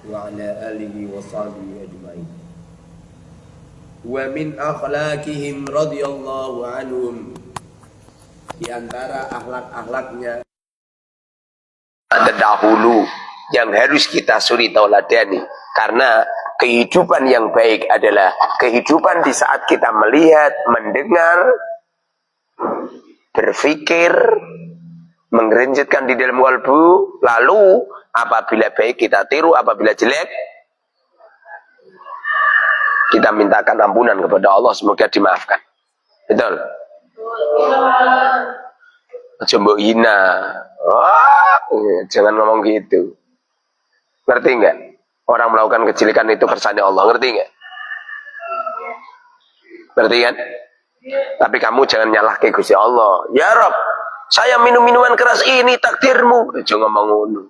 وعلى آله وصحبه أجمعين. ومن أخلاقهم رضي الله عنهم, di antara akhlak-akhlaknya terdahulu yang harus kita suri tauladani, karena kehidupan yang baik adalah kehidupan di saat kita melihat, mendengar, berpikir, menggerinjitkan di dalam kalbu, lalu apabila baik kita tiru, apabila jelek kita mintakan ampunan kepada Allah, semoga dimaafkan. Betul? Coba hina. Jangan ngomong gitu. Ngerti enggak? Orang melakukan kejelekan itu kersane Allah, ngerti enggak? Ngerti kan? Tapi kamu jangan nyalah ke Gusti Allah. Ya Rob, saya minum minuman keras ini takdirmu. Jangan ngomong ngono.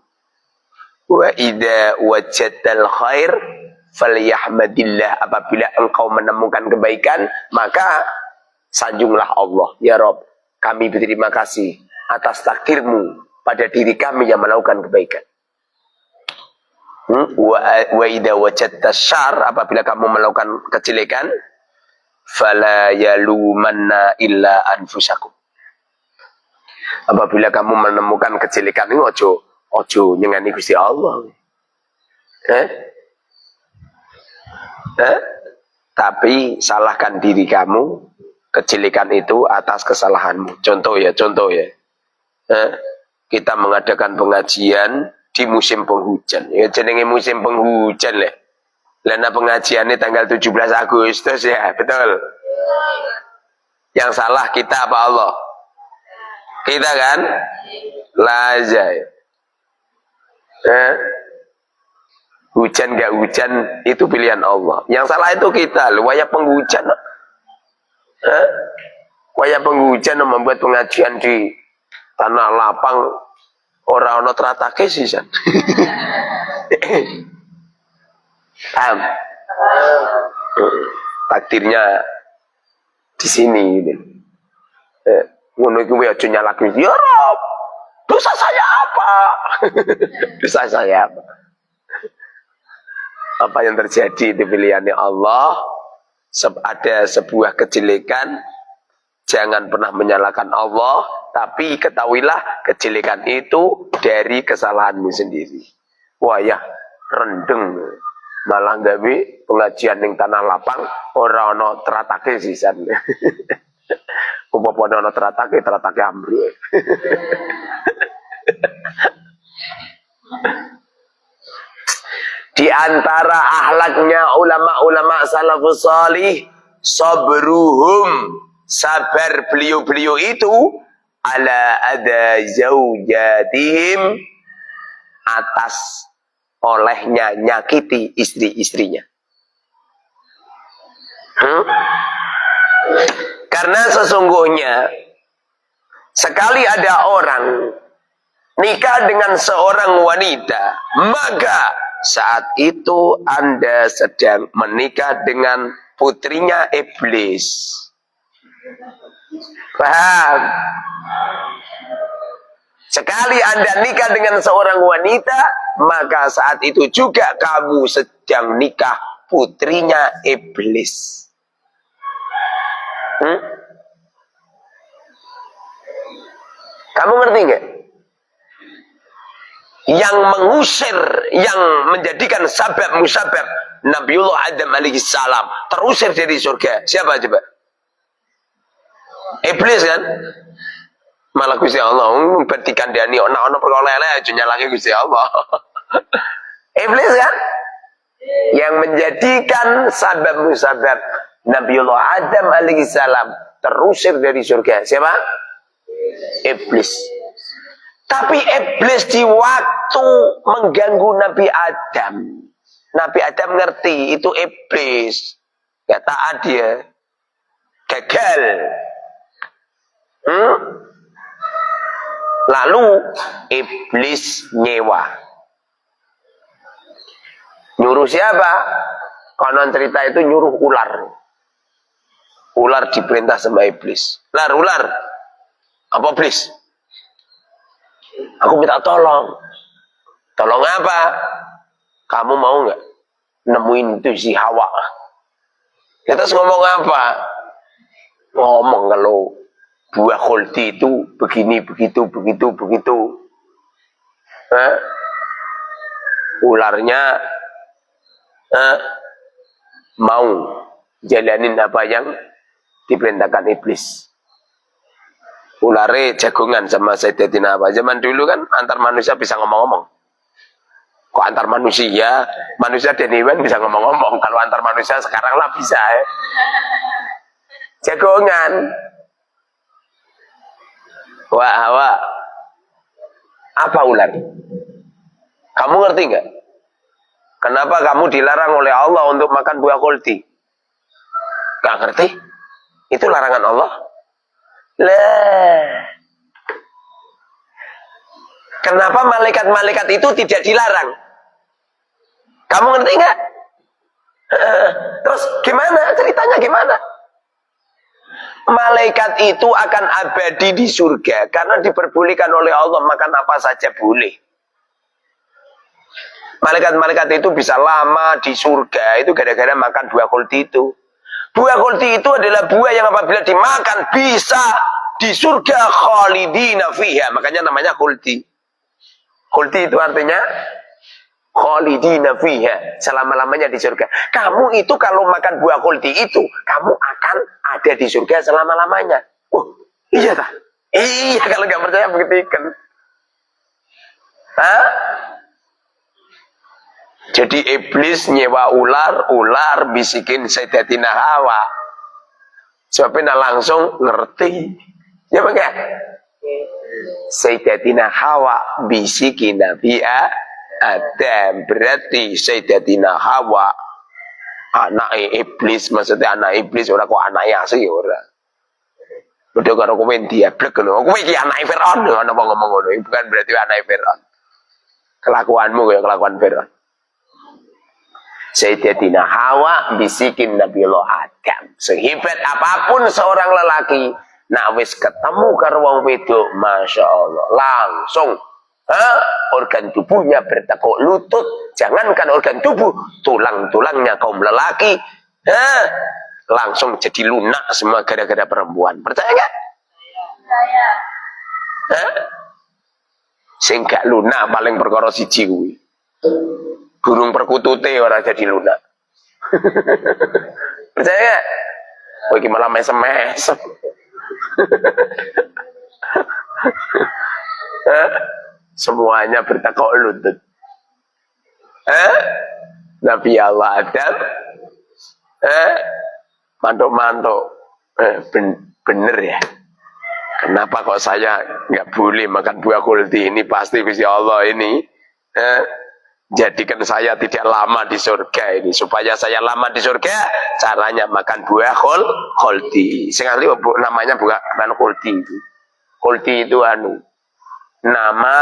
Wa idza wajadtal khair falyahmadillah. Apabila engkau menemukan kebaikan, maka sanjunglah Allah. Ya Rob, kami berterima kasih atas takdirmu pada diri kami yang melakukan kebaikan. Wa idza wajadtas syarr, apabila kamu melakukan kejelekan, fala yalumanna illa anfusakum. Apabila kamu menemukan kejelekan ini, ojo nyengani Gusti Allah. Tapi salahkan diri kamu, kejelekan itu atas kesalahanmu. Contoh ya. Kita mengadakan pengajian di musim penghujan. Ya jenenge musim penghujan lah. Lana pengajiannya tanggal 17 Agustus ya, betul. Yang salah kita apa Allah? Kita kan? Lazai. Hujan gak hujan itu pilihan Allah. Yang salah itu kita. Waya penghujan. Waya penghujan membuat pengajian di tanah lapang, orang ono teratake sisan. Paham? Takdirnya di sini gitu. Ngono iku aja nyalahke. Ya Rob, dosa saya apa? Dosa saya apa? Apa yang terjadi itu pilihannya Allah. Ada sebuah kejelekan, jangan pernah menyalahkan Allah, tapi ketahuilah kejelekan itu dari kesalahanmu sendiri. Wah ya, rendeng malah gawe pengajian ning tanah lapang ora ana teratake sisan. Apa ana teratake ambruk. Di antara akhlaknya ulama-ulama salafus salih, sabruhum, sabar beliau-beliau itu ala ada zaujatihim, atas olehnya nyakiti istri-istrinya. Karena sesungguhnya sekali ada orang nikah dengan seorang wanita, maka saat itu Anda sedang menikah dengan putrinya iblis. Paham? Sekali Anda nikah dengan seorang wanita, maka saat itu juga kamu sedang nikah putrinya iblis. Kamu ngerti nggak? Yang mengusir, yang menjadikan sabab musabab Nabiullah Adam alaihi salam terusir dari surga, siapa coba? Iblis kan? Malah Gusti Allah berarti kandhani ana perkara lele aja nyalahke Gusti Allah. Iblis kan? Yang menjadikan sabab musabab Nabiullah Adam alaihi salam terusir dari surga, siapa? Iblis. Tapi iblis di waktu mengganggu Nabi Adam. Nabi Adam ngerti itu iblis. Gak taat dia. Gagal. Lalu iblis nyewa. Nyuruh siapa? Konon cerita itu nyuruh ular. Ular diperintah sama iblis. Ular. Apa iblis? Aku minta tolong. Tolong apa? Kamu mau nggak nemuin itu si Hawa? Kita ngomong apa? Ngomong kalau buah khuldi itu begini, begitu. Ularnya mau jalanin apa yang diperintahkan iblis. Ulare jagongan sama Sayyidatina Hawa. Zaman dulu kan antar manusia bisa ngomong-ngomong. Kok antar manusia dan hewan bisa ngomong-ngomong. Kalau antar manusia sekarang lah bisa ya. Jagongan. Wah, Hawa. Apa ular? Kamu ngerti nggak? Kenapa kamu dilarang oleh Allah untuk makan buah khuldi? Gak ngerti? Itu larangan Allah? Lah. Kenapa malaikat-malaikat itu tidak dilarang? Kamu ngerti nggak? Terus gimana? Ceritanya gimana? Malaikat itu akan abadi di surga karena diperbolehkan oleh Allah makan apa saja boleh. Malaikat-malaikat itu bisa lama di surga itu gara-gara makan buah khuldi itu. Buah khuldi itu adalah buah yang apabila dimakan bisa di surga khalidina fiha. Makanya namanya khuldi. Khuldi itu artinya khalidina fiha, selama-lamanya di surga. Kamu itu kalau makan buah khuldi itu, kamu akan ada di surga selama-lamanya. Iya tak? Iya, kalau nggak percaya buktikan. Hah? Jadi iblis nyewa ular bisikin Sayyidatina Hawa. Sebabnya langsung ngerti. Ya bang. Sayyidatina Hawa bisikin Nabi Adam. Berarti Sayyidatina Hawa anak iblis, maksudnya anak iblis ora kok anaknya asli ora. Udah karo kowe diablek ngono. Kowe iki anak Firaun ngono ngomong ngono. Bukan berarti anak Firaun. Kelakuanmu kayak kelakuan Firaun. Sayyidatina Hawa bisikin Nabiullah Adam. Sehebat apapun seorang lelaki, nak wis ketemu karo wong wedok, masya Allah, langsung organ tubuhnya bertekuk lutut. Jangankan organ tubuh, tulang-tulangnya kaum lelaki langsung jadi lunak semua gara-gara perempuan. Percaya nggak? Percaya. Sing gak lunak paling perkara siji kuwi. Burung perkutute ora jadi lunak. Percaya gak? Oh, iki malah mesem-mesem. Semuanya bertekuk lutut. Nabi Allah Adam mantuk-mantuk. Bener ya. Kenapa kok saya nggak boleh makan buah khuldi ini? Pasti Gusti Allah ini jadikan saya tidak lama di surga ini. Supaya saya lama di surga, caranya makan buah khuldi. Sekali namanya bukan khuldi itu. Khuldi itu nama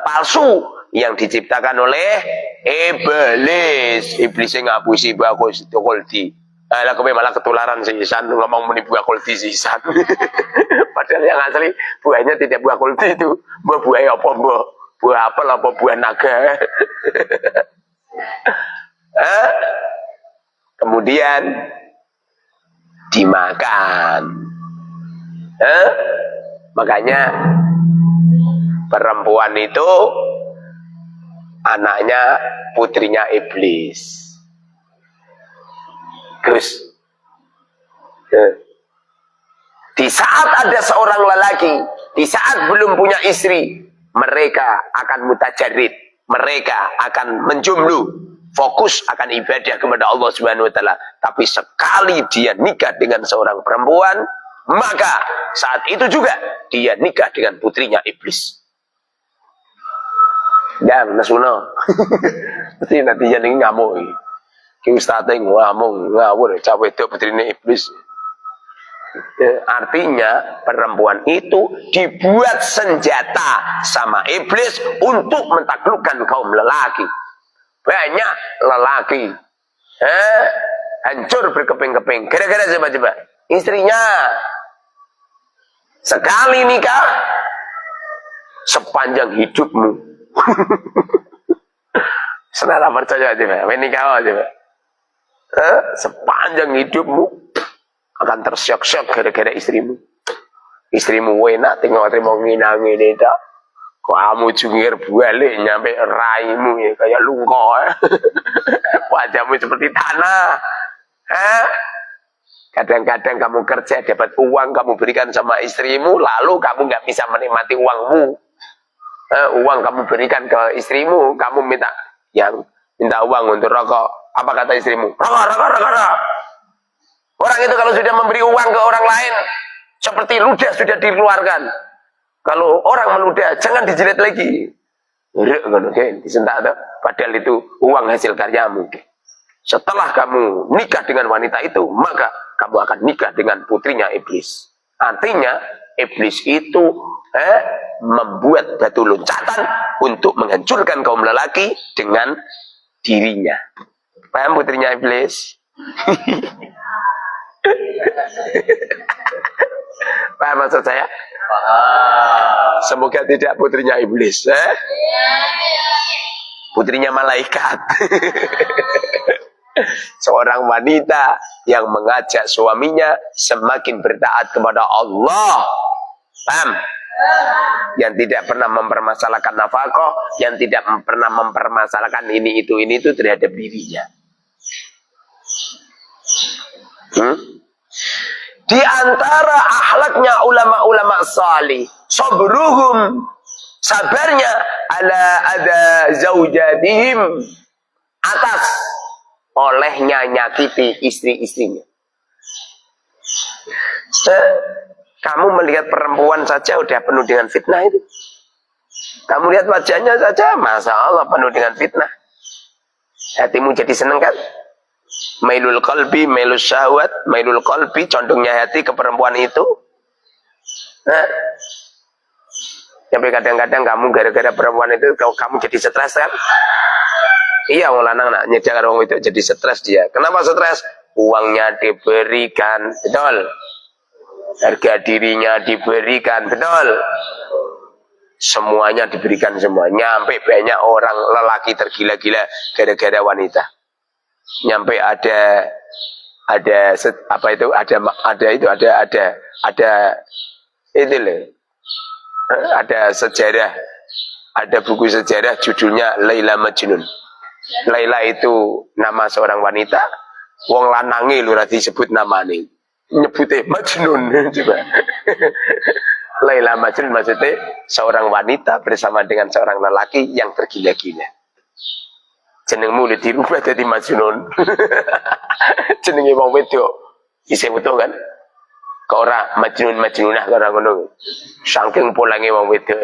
palsu yang diciptakan oleh iblis. Iblis yang ngapusi buah khuldi. Lah kowe malah ketularan sisan ngomong muni buah khuldi sisan. Padahal yang asli buahnya tidak buah khuldi itu. Buah apa mbok? Buah apel apa buah naga? Kemudian dimakan. Makanya perempuan itu anaknya putrinya iblis. Terus di saat ada seorang lelaki, di saat belum punya istri, mereka akan mutajarrid, mereka akan menjomblo, fokus akan ibadah kepada Allah Subhanahu wa taala. Tapi sekali dia nikah dengan seorang perempuan, maka saat itu juga dia nikah dengan putrinya iblis. Dan nasuno. Mesti nanti jadi ngamuk. Ki ustaz ngomong ngawur cawe itu putrine iblis. Artinya perempuan itu dibuat senjata sama iblis untuk mentaklukkan kaum lelaki. Banyak lelaki hancur berkeping-keping gara-gara coba-coba istrinya sekali nikah sepanjang hidupmu Senara percaya aja, Pak. Menikah aja, Pak. Sepanjang hidupmu akan tersyok-syok gara-gara istrimu. Istrimu enak tinggal terima nginang ini tak. Kamu jungkir balik nyampe raimu ya, kayak lungko. Wajahmu seperti tanah. Kadang-kadang kamu kerja dapat uang kamu berikan sama istrimu, lalu kamu nggak bisa menikmati uangmu. Uang kamu berikan ke istrimu, kamu minta uang untuk rokok. Apa kata istrimu? Rokok. Orang itu kalau sudah memberi uang ke orang lain, seperti ludah sudah dikeluarkan. Kalau orang meludah, jangan dijilat lagi. Disentak, padahal itu uang hasil karyamu. Setelah kamu nikah dengan wanita itu, maka kamu akan nikah dengan putrinya iblis. Artinya, iblis itu membuat batu loncatan untuk menghancurkan kaum lelaki dengan dirinya. Paham putrinya iblis? Paham maksud saya? Semoga tidak putrinya iblis. Putrinya malaikat. Seorang wanita yang mengajak suaminya semakin bertaat kepada Allah. Paham? Yang tidak pernah mempermasalahkan nafkah, yang tidak pernah mempermasalahkan ini itu terhadap dirinya. Di antara akhlaknya ulama-ulama salih, sabruhum, sabarnya ala ada zaujatihim, atas olehnya nyakiti istri-istrinya. Kamu melihat perempuan saja udah penuh dengan fitnah itu. Kamu lihat wajahnya saja, Masya Allah penuh dengan fitnah. Hatimu jadi seneng kan? Mailul qalbi, mailul syahwat, mailul qalbi, condongnya hati ke perempuan itu. Sampai kadang-kadang kamu gara-gara perempuan itu kamu jadi stres kan? Iya, wong lanang nak nyedar wong itu jadi stres dia. Kenapa stres? Uangnya diberikan, betul. Harga dirinya diberikan, betul. Semuanya diberikan semua. Nyampe banyak orang lelaki tergila-gila gara-gara wanita. Nyampe ada itu loh. Ada sejarah, ada buku sejarah judulnya Laila Majnun. Laila itu nama seorang wanita, wong lanange lho ora disebut namane. Nyebute Majnun coba. Laila Majnun maksudnya seorang wanita bersama dengan seorang lelaki yang tergila-gila. Jenengmu udah dirubah jadi Majnun. Jenenge wong wedok isih betul kan? Kok ora Majnunah ora ngono. Saking pulange wong wedok.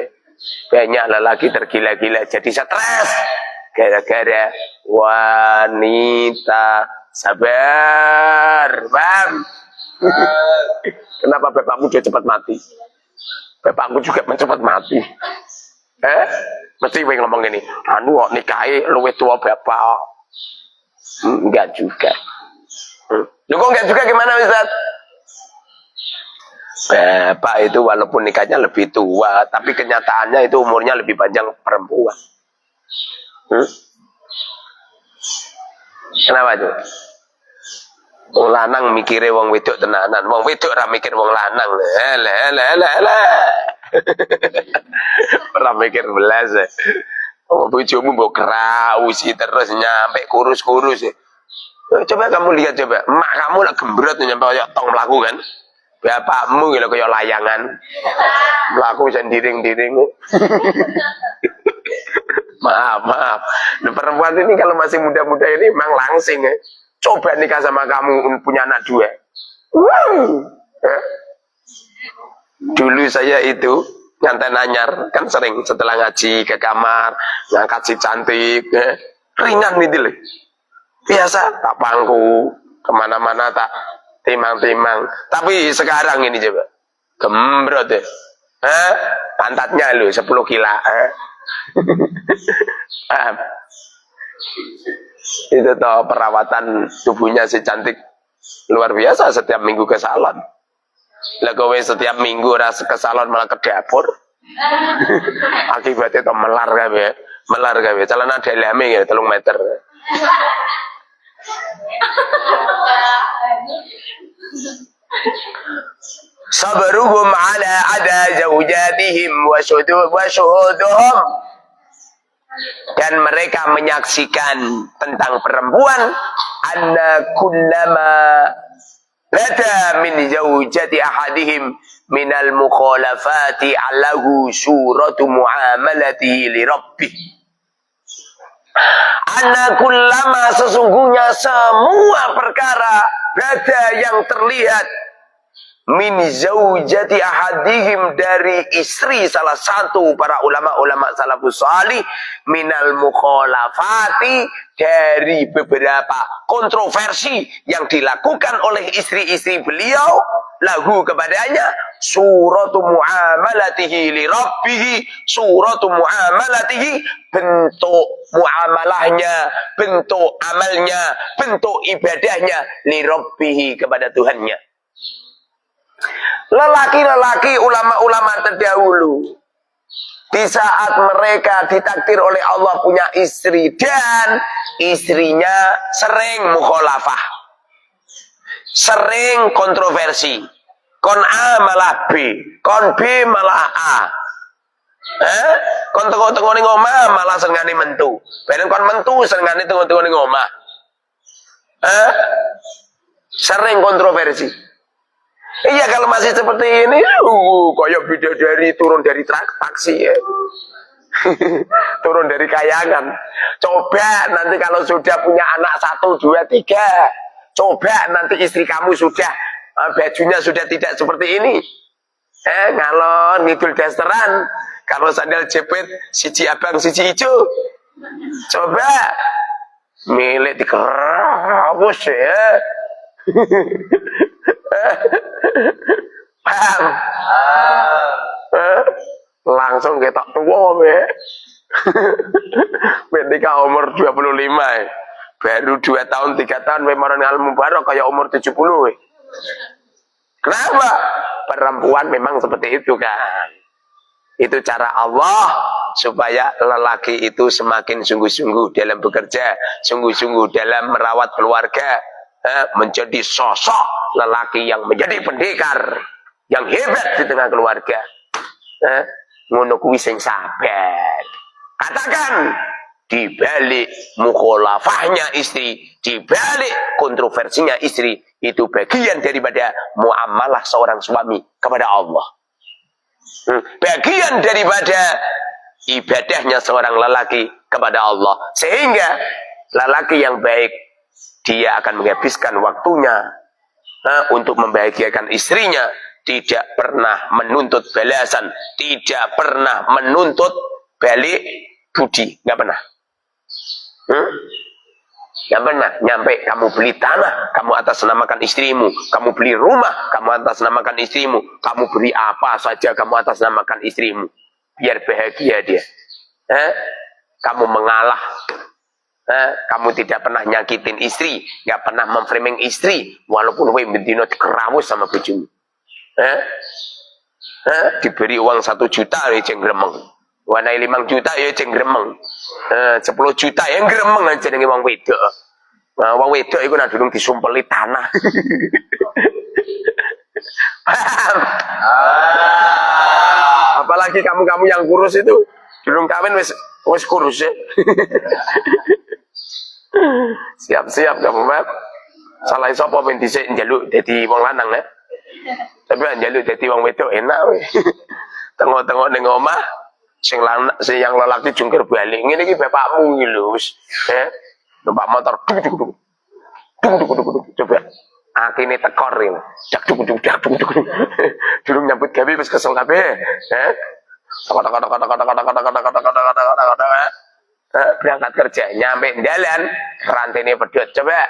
Banyak lelaki tergila-gila jadi stres gara-gara wanita. Sabar, Bang. Kenapa bapakmu dia cepat mati? Bapakku juga cepat mati. Mesti gue ngomong gini, anu kok nikahi luwih tua bapak. Enggak juga. Lu kok enggak juga gimana Ustaz? Bapak itu walaupun nikahnya lebih tua, tapi kenyataannya itu umurnya lebih panjang perempuan. Kenapa tuh? Wong lanang mikire wong wedok tenanan, wong wedok ora mikir wong lanang. Pernah mikir belas. Oh, bojomu mbok krausi terus nyampe kurus-kurus. Coba kamu lihat coba, emak kamu lah gembrot nyampe kayak tong mlaku kan. Bapakmu gitu kayak layangan. Mlaku sendiring-diring. Maaf. Nah, perempuan ini kalau masih muda-muda ini memang langsing ya. Coba nikah sama kamu punya anak 2. Wow. Dulu saya itu nganten anyar kan sering setelah ngaji ke kamar ngangkat si cantik ringan gitu loh. Biasa tak pangku kemana-mana tak timang-timang. Tapi sekarang ini coba gembrot deh. Pantatnya loh 10 kila. Itu toh perawatan tubuhnya si cantik luar biasa setiap minggu ke salon. Lah kowe setiap minggu ras ke salon malah ke dapur. Akibatnya itu melar kabeh. Melar kabeh. Celana daleme ya 3 meter. Sabruhum ala ada zaujatihim wa syuhuduhum. Dan mereka menyaksikan tentang perempuan anna kullama lada min zaujati ahadihim minal mukhalafati alahu suratu muamalatihi li rabbih. Anna kullama sesungguhnya semua perkara lada yang terlihat min zaujati ahadihim dari istri salah satu para ulama-ulama salafus salih minal mukhalafati dari beberapa kontroversi yang dilakukan oleh istri-istri beliau lahu kepadanya suratu muamalatihi li rabbih suratu muamalatihi bentuk muamalahnya bentuk amalnya bentuk ibadahnya li rabbih kepada Tuhannya. Lelaki-lelaki ulama-ulama terdahulu di saat mereka ditakdir oleh Allah punya istri dan istrinya sering mukhalafah, sering kontroversi, kon A malah B, kon B malah A, kon tengok-tengok ning omah malah senengane mentu, ben kon mentu senengane tengok-tengok ning omah, sering kontroversi. Iya kalau masih seperti ini, kayak bidadari turun dari taksi ya. Turun dari kayangan. Coba nanti kalau sudah punya anak 1, 2, 3. Coba nanti istri kamu sudah, bajunya sudah tidak seperti ini. Ngalon, ngidul dasteran. Kalau sandal jepit, siji abang, siji hijau. Coba, milik dikerabus ya. Paham? Langsung ketok tua be. Ketika umur 25 baru 2 tahun 3 tahun memang ilmu baru kayak umur 70 Kenapa? Perempuan memang seperti itu kan. Itu cara Allah supaya lelaki itu semakin sungguh-sungguh dalam bekerja, sungguh-sungguh dalam merawat keluarga, menjadi sosok lelaki yang menjadi pendekar yang hebat di tengah keluarga. Ngono kuwi sing sabar. Katakan di balik mukhalafahnya istri, di balik kontroversinya istri, itu bagian daripada muamalah seorang suami kepada Allah. Bagian daripada ibadahnya seorang lelaki kepada Allah. Sehingga lelaki yang baik dia akan menghabiskan waktunya untuk membahagiakan istrinya, tidak pernah menuntut balasan, tidak pernah menuntut balik budi, nggak pernah. Nggak pernah nyampe kamu beli tanah, kamu atas namakan istrimu, kamu beli rumah, kamu atas namakan istrimu, kamu beri apa saja, kamu atas namakan istrimu, biar bahagia dia. Kamu mengalah. Kamu tidak pernah nyakitin istri, nggak pernah memframing istri, walaupun we bendino dikerawus sama bojomu. Diberi uang 1 juta ya jeng gremeng, wanai 5 juta ya jeng gremeng, 10 juta ya gremeng aja dengan wong wedok. Wong wedok itu nak durung disumpeli tanah. Paham? Apalagi kamu yang kurus itu, durung kawin wis kurus ya. Siap-siap kamu Pak. Salah sapa ben dhisik njaluk dadi wong lanang ya. Tapi njaluk dadi wong wedok enak we. Tengok-tengok ning omah sing yang lelaki jungkir balik. Ngene iki bapakmu iki lho wis numpak motor duk. Coba akine tekor iki. Dak duk. Durung nyambut gawe wis kesel kabeh. Berangkat kerja, nyampe jalan, rantainya pedot. Coba,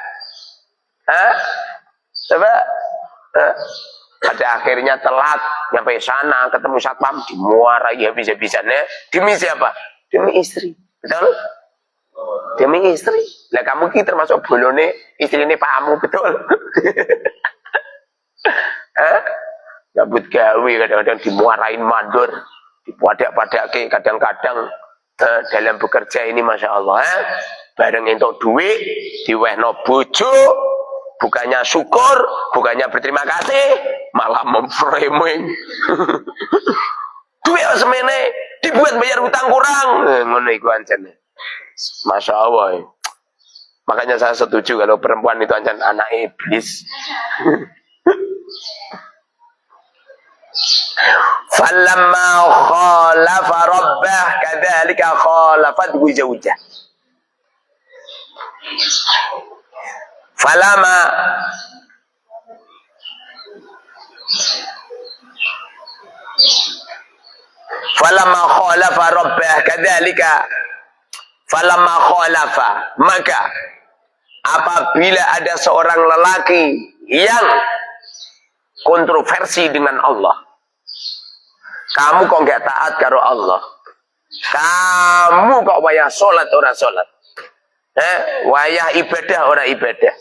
pada akhirnya telat, nyampe sana, ketemu satpam, dimuarai habis-habisannya. Demi siapa? Demi istri, betul? Demi istri. Lah kamu ki termasuk bolone istri ini pahamu, betul? Nyambut gawe kadang-kadang dimuarain mandor. Dipadak-padake kadang-kadang dalam bekerja ini Masya Allah. Bareng entuk duit, diwehno bojo, bukannya syukur, bukannya berterima kasih, malah memframing. Duit semene dibuat bayar hutang kurang. Ngono iku ancen. Masya Allah. Makanya saya setuju kalau perempuan itu ancen anak iblis. Falamma khalafa rabbah kadzalika khalafat zawjah. Falamma khalafa rabbah kadzalika falamma khalafa, maka apabila ada seorang lelaki yang kontroversi dengan Allah, kamu kok nggak taat karo Allah, kamu kok wayah sholat ora sholat, wayah ibadah ora ibadah,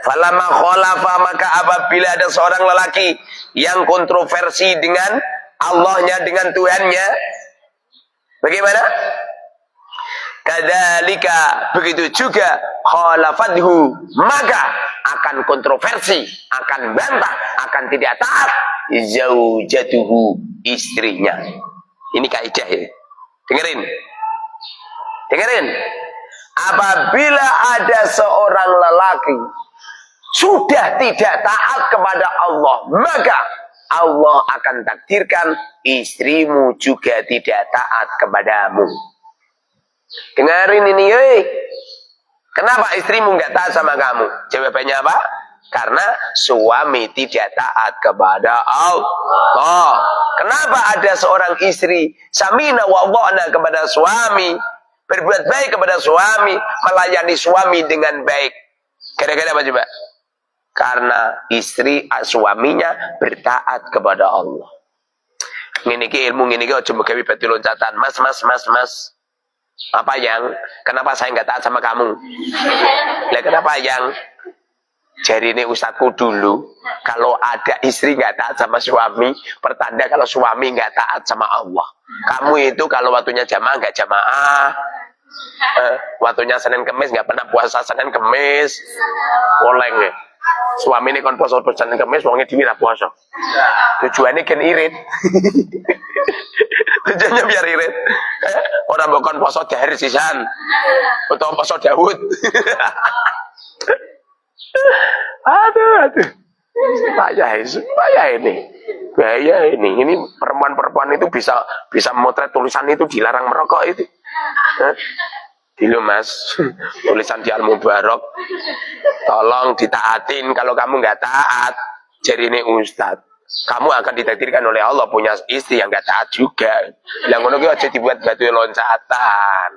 falamma khalafa, maka apabila ada seorang lelaki yang kontroversi dengan Allahnya, dengan Tuhannya, bagaimana? Kadzalika, begitu juga khalafathu, maka akan kontroversi, akan bantah, akan tidak taat zaujatuhu, istrinya. Ini kaidah ya. Dengerin. Apabila ada seorang lelaki sudah tidak taat kepada Allah, maka Allah akan takdirkan istrimu juga tidak taat kepadamu. Dengerin ini, kenapa istrimu nggak taat sama kamu? Jawabannya apa? Karena suami tidak taat kepada Allah. Kenapa ada seorang istri samina wa ta'na kepada suami, berbuat baik kepada suami, melayani suami dengan baik? Kira-kira apa coba? Karena istri suaminya bertaat kepada Allah. Ngene iki ilmu ngene iki aja gawe batu loncatan. Mas. Apa yang? Kenapa saya nggak taat sama kamu? Lah kenapa yang? Jadi ini ustadku dulu, kalau ada istri nggak taat sama suami, pertanda kalau suami nggak taat sama Allah. Kamu itu kalau waktunya jamaah nggak jamaah, waktunya Senin Kemis nggak pernah puasa Senin Kemis, oleng ya. Suami ini kon puasa Senin Kemis, wongnya dhewe ra puasa. Tujuannya kan irit. Tujuannya biar irit. Orang bukan puasa dahar sisan, atau puasa Daud. Aduh. Bahaya ini. Ini perempuan-perempuan itu bisa memotret tulisan itu dilarang merokok itu. Dulu Mas, tulisan di Al-Mubarak, tolong ditaatin, kalau kamu nggak taat, jadi ini Ustadz, kamu akan ditakdirkan oleh Allah punya istri yang nggak taat juga. Yang ngono ki aja dibuat batu loncatan.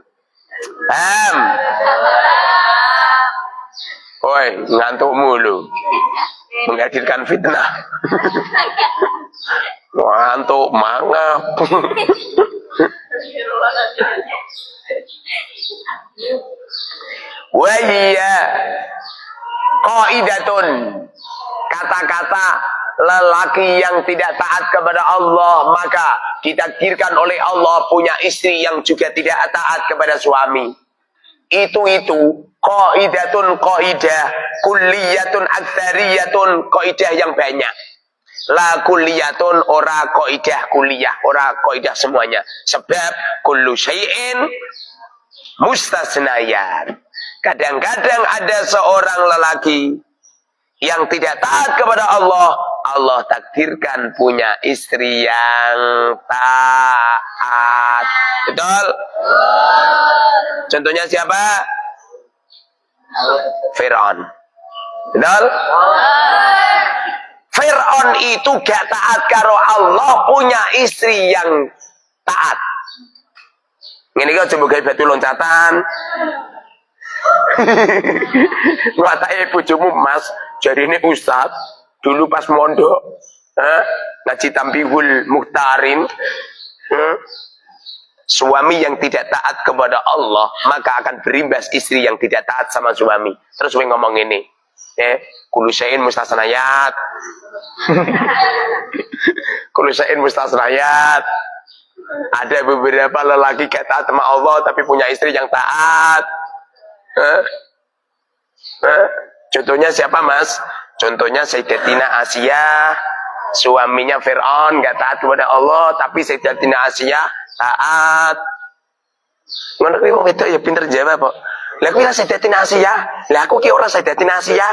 Woi, ngantuk mulu, menghadirkan fitnah. Ngantuk, mangap. Wahia qaidatun, kata-kata lelaki yang tidak taat kepada Allah maka ditakdirkan oleh Allah punya istri yang juga tidak taat kepada suami. Itu qaidatun, qaidah kulliyatun aktsariyatun, qaidah yang banyak. La kulliyatun, ora qaidah kulliyah, ora qaidah semuanya. Sebab kullu syai'in mustasnayat. Kadang-kadang ada seorang lelaki yang tidak taat kepada Allah, Allah takdirkan punya istri yang taat. Betul? Contohnya siapa? Fir'aun. Betul? Fir'aun itu gak taat karo Allah, punya istri yang taat. Ini kan coba gaya batu loncatan. Ngatai bojomu Mas, jadi ini Ustaz dulu pas mondok ngaji Tambihul Muhtarin, suami yang tidak taat kepada Allah maka akan berimbas istri yang tidak taat sama suami. Terus gue ngomong ini, Kullu syai'in mustasnayat. Kullu syai'in mustasnayat. Ada beberapa lelaki gak taat sama Allah tapi punya istri yang taat. Contohnya siapa, Mas? Contohnya Sayyidatina Asia, suaminya Fir'aun gak taat kepada Allah tapi Sayyidatina Asia taat. Ngono kuwi wong wedok ya pinter jawab kok. Lah kuwi Sayyidatina Asia, lah aku ki ora Sayyidatina Asia.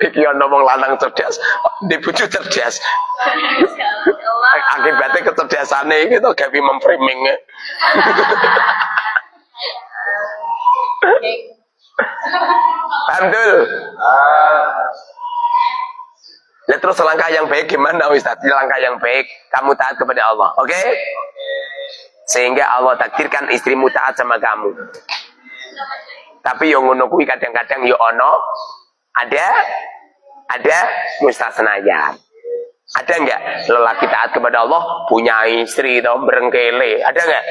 Iki ana wong lanang cerdas, di bojo cerdas. Akibatnya kecerdasane iki to gawe memframing. Paham dul? Ya terus langkah yang baik gimana Ustaz? Langkah yang baik kamu taat kepada Allah, oke? Sehingga Allah takdirkan istrimu taat sama kamu. Tapi yang ngono kuwi kadang-kadang yo ono ada mustasnayat. Ada enggak lelaki taat kepada Allah punya istri atau berengkele? Ada enggak?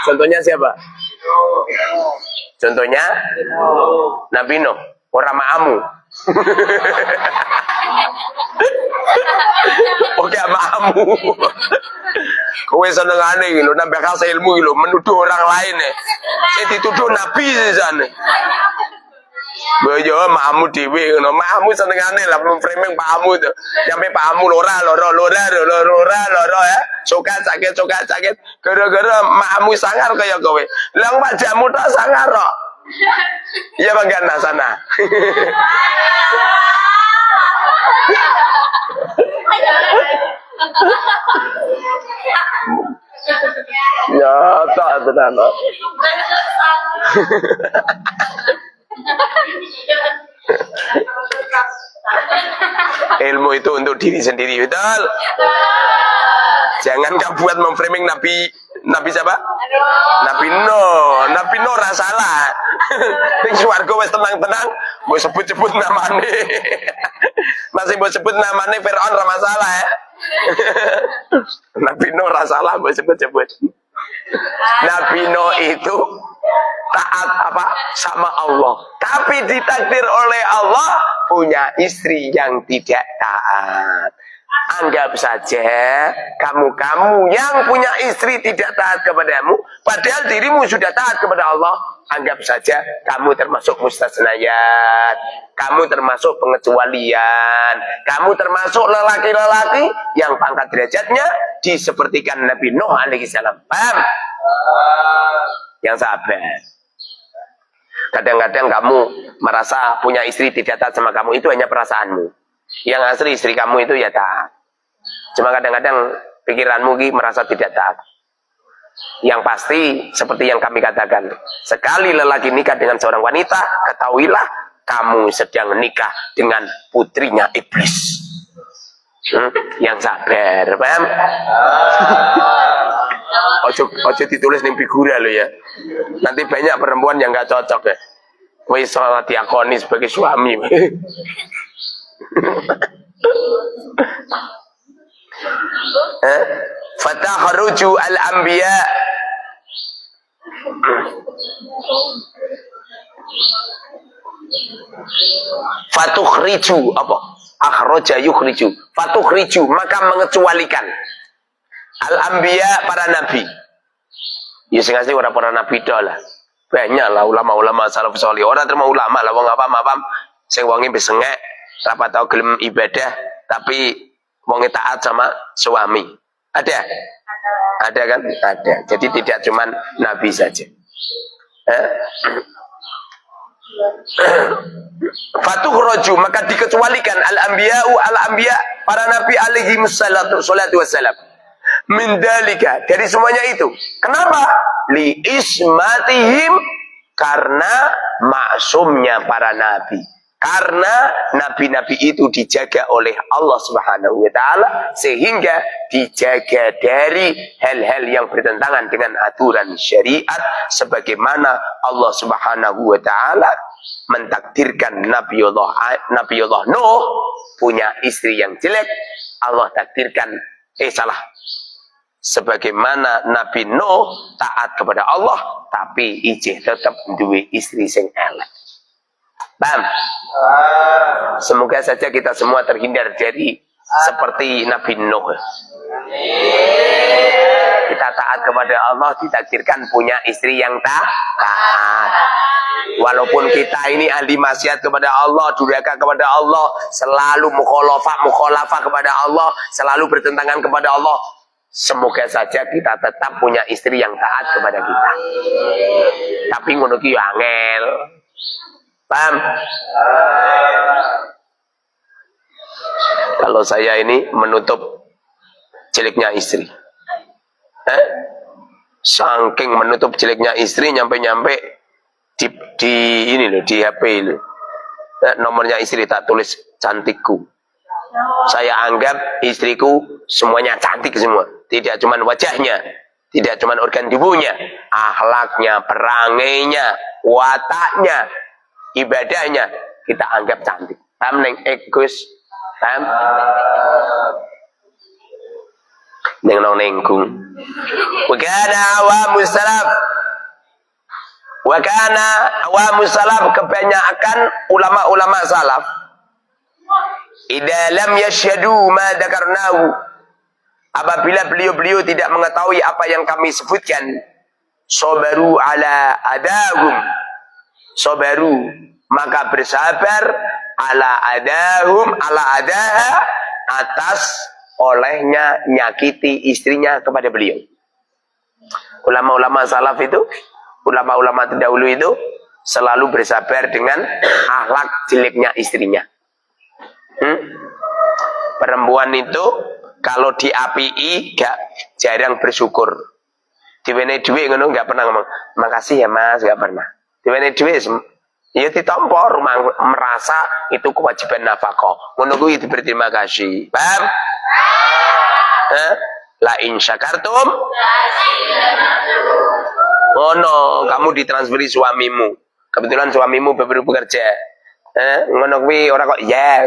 Contohnya siapa? Contohnya Nabi Nuh, orang ma'amu. Oke, ma'amu. Kowe senengane iki lho, nambah kasih ilmu iki lho, menuduh orang lain ya. Sing dituduh Nabi sisane. Boyo ma'amu dhewe ngono, ma'amu senengane lah memframing pakmu to. Sampai pakmu lora ya. Suka sakit. Gara-gara ma'amu sangar kaya kowe. Lah wajahmu tok sangar kok. Iya bagian sana. Ya, tak tenan. Ilmu itu untuk diri sendiri, betul? Jangan kau buat memframing Nabi siapa? Nabi Nuh rasalah. Ning swarga wis tenang-tenang, mbok sebut-sebut namane. Masih mbok sebut namane Firaun ra masalah ya. Nabi Nuh rasalah mbok sebut-sebut. Nabi Nuh itu taat sama Allah, tapi ditakdir oleh Allah punya istri yang tidak taat. Anggap saja kamu yang punya istri tidak taat kepadamu, padahal dirimu sudah taat kepada Allah. Anggap saja kamu termasuk mustasnayat, kamu termasuk pengecualian, kamu termasuk lelaki-lelaki yang pangkat derajatnya disepertikan Nabi Nuh alaihissalam. Paham? Yang sabar. Kadang-kadang kamu merasa punya istri tidak taat sama kamu, itu hanya perasaanmu. Yang asli istri kamu itu ya taat. Cuma kadang-kadang pikiranmu merasa tidak taat. Yang pasti seperti yang kami katakan, sekali lelaki nikah dengan seorang wanita, ketahuilah kamu sedang nikah dengan putrinya iblis. Yang sabar, paham? Ojo ditulis ning figura lo ya. Nanti banyak perempuan yang gak cocok ya. Wis salah diakoni sebagai suami. Fatakhruju al-anbiya fatukhriju apa? Akhraja yukhriju. Fatukhriju maka mengecualikan al-anbiya para nabi. Ya sing asli ora para nabi tok lah. Banyak lah ulama-ulama salafus salih. Ora terima ulama lah wong apa-apa sing wonge besengek, ora tau gelem ibadah tapi wonge taat sama suami. Ada? Ada kan? Ada. Jadi tidak cuma nabi saja. Fatukhraju maka dikecualikan al-anbiya para nabi alaihi wassalatu wassalam min dalika dari semuanya itu. Kenapa? Li ismatihim karena maksumnya para nabi. Karena nabi-nabi itu dijaga oleh Allah Subhanahu wa taala sehingga dijaga dari hal-hal yang bertentangan dengan aturan syariat sebagaimana Allah Subhanahu wa taala mentakdirkan Nabiullah Nuh punya istri yang jelek. Allah takdirkan Salah. Sebagaimana Nabi Nuh taat kepada Allah, tapi ijih tetap duwe istri sing elek. Paham? Semoga saja kita semua terhindar dari seperti Nabi Nuh. Kita taat kepada Allah, ditakdirkan punya istri yang taat. Walaupun kita ini ahli maksiat kepada Allah, durhaka kepada Allah, selalu mukhalafah kepada Allah, selalu bertentangan kepada Allah. Semoga saja kita tetap punya istri yang taat kepada kita. Tapi ngono ki angel. Paham? Kalau saya ini menutup jeleknya istri. Saking menutup jeleknya istri, nyampe-nyampe di ini loh, di HP itu. Nomornya istri tak tulis cantikku. Saya anggap istriku semuanya cantik semua. Tidak cuma wajahnya, tidak cuma organ tubuhnya, akhlaknya, perangainya, wataknya, ibadahnya kita anggap cantik. Paham neng egus? Paham? Neng nong nenggung. Wakana awamus salaf. Wakana awamus salaf, kebanyakan ulama-ulama salaf. Idza lam yashhadu ma dzakarnahu, apabila beliau-beliau tidak mengetahui apa yang kami sebutkan, sabaru ala adahum, sabaru maka bersabar, ala adahum, ala adaha, atas olehnya nyakiti istrinya kepada beliau. Ulama-ulama salaf itu, ulama-ulama terdahulu itu selalu bersabar dengan akhlak jeleknya istrinya. Perempuan itu kalau diapii gak jarang bersyukur. Diwene duit ngono gak pernah ngomong makasih ya mas, gak pernah. Diwene duit ya ditampa, rumah merasa itu kewajiban nafkah. Ngono kuwi berterima kasih. Paham? La in syakartum ngono, kamu ditransferi suamimu. Kebetulan suamimu baru bekerja. Ngono kuwi ora kok ya.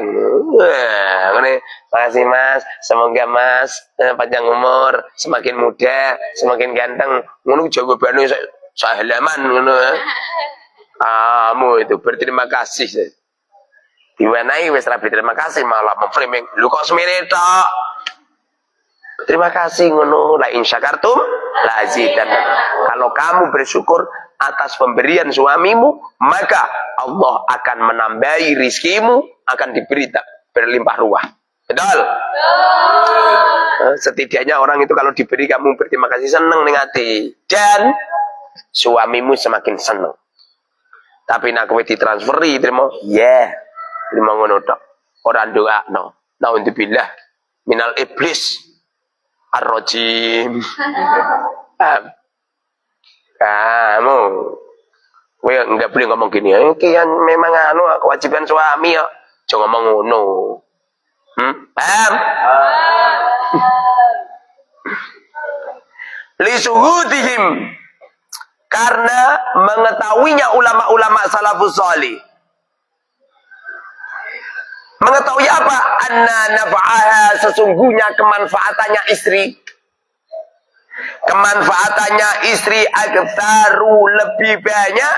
Ngene, makasih Mas, semoga Mas panjang umur, semakin muda, semakin ganteng. Ngono jawabane sahalaman ngono. Kamu itu berterima kasih. Diwenehi wis ra berterima kasih malah memframing. Lu kok semene tok? Terima kasih ngono, la in syakartum la azidan. Kalau kamu bersyukur atas pemberian suamimu, maka Allah akan menambahi rizkimu, akan diberi berlimpah ruah. Betul? Setidaknya orang itu kalau diberi kamu berterima kasih, seneng ning ati, dan suamimu semakin seneng. Tapi nak kowe ditransferi terima, terima ngono tok. Ora ndoakno. Naudzubillah minal iblis ar-rajim. Kamu enggak boleh ngomong gini. Kian memang anu kewajiban suami ya. Jangan ngomong ngono. Paham? Li suhudihim, karena mengetahuinya ulama-ulama salafus salih. Mengetahui apa? Anna nafa'aha, sesungguhnya kemanfaatannya istri. Kemanfaatannya istri aktsaru, lebih banyak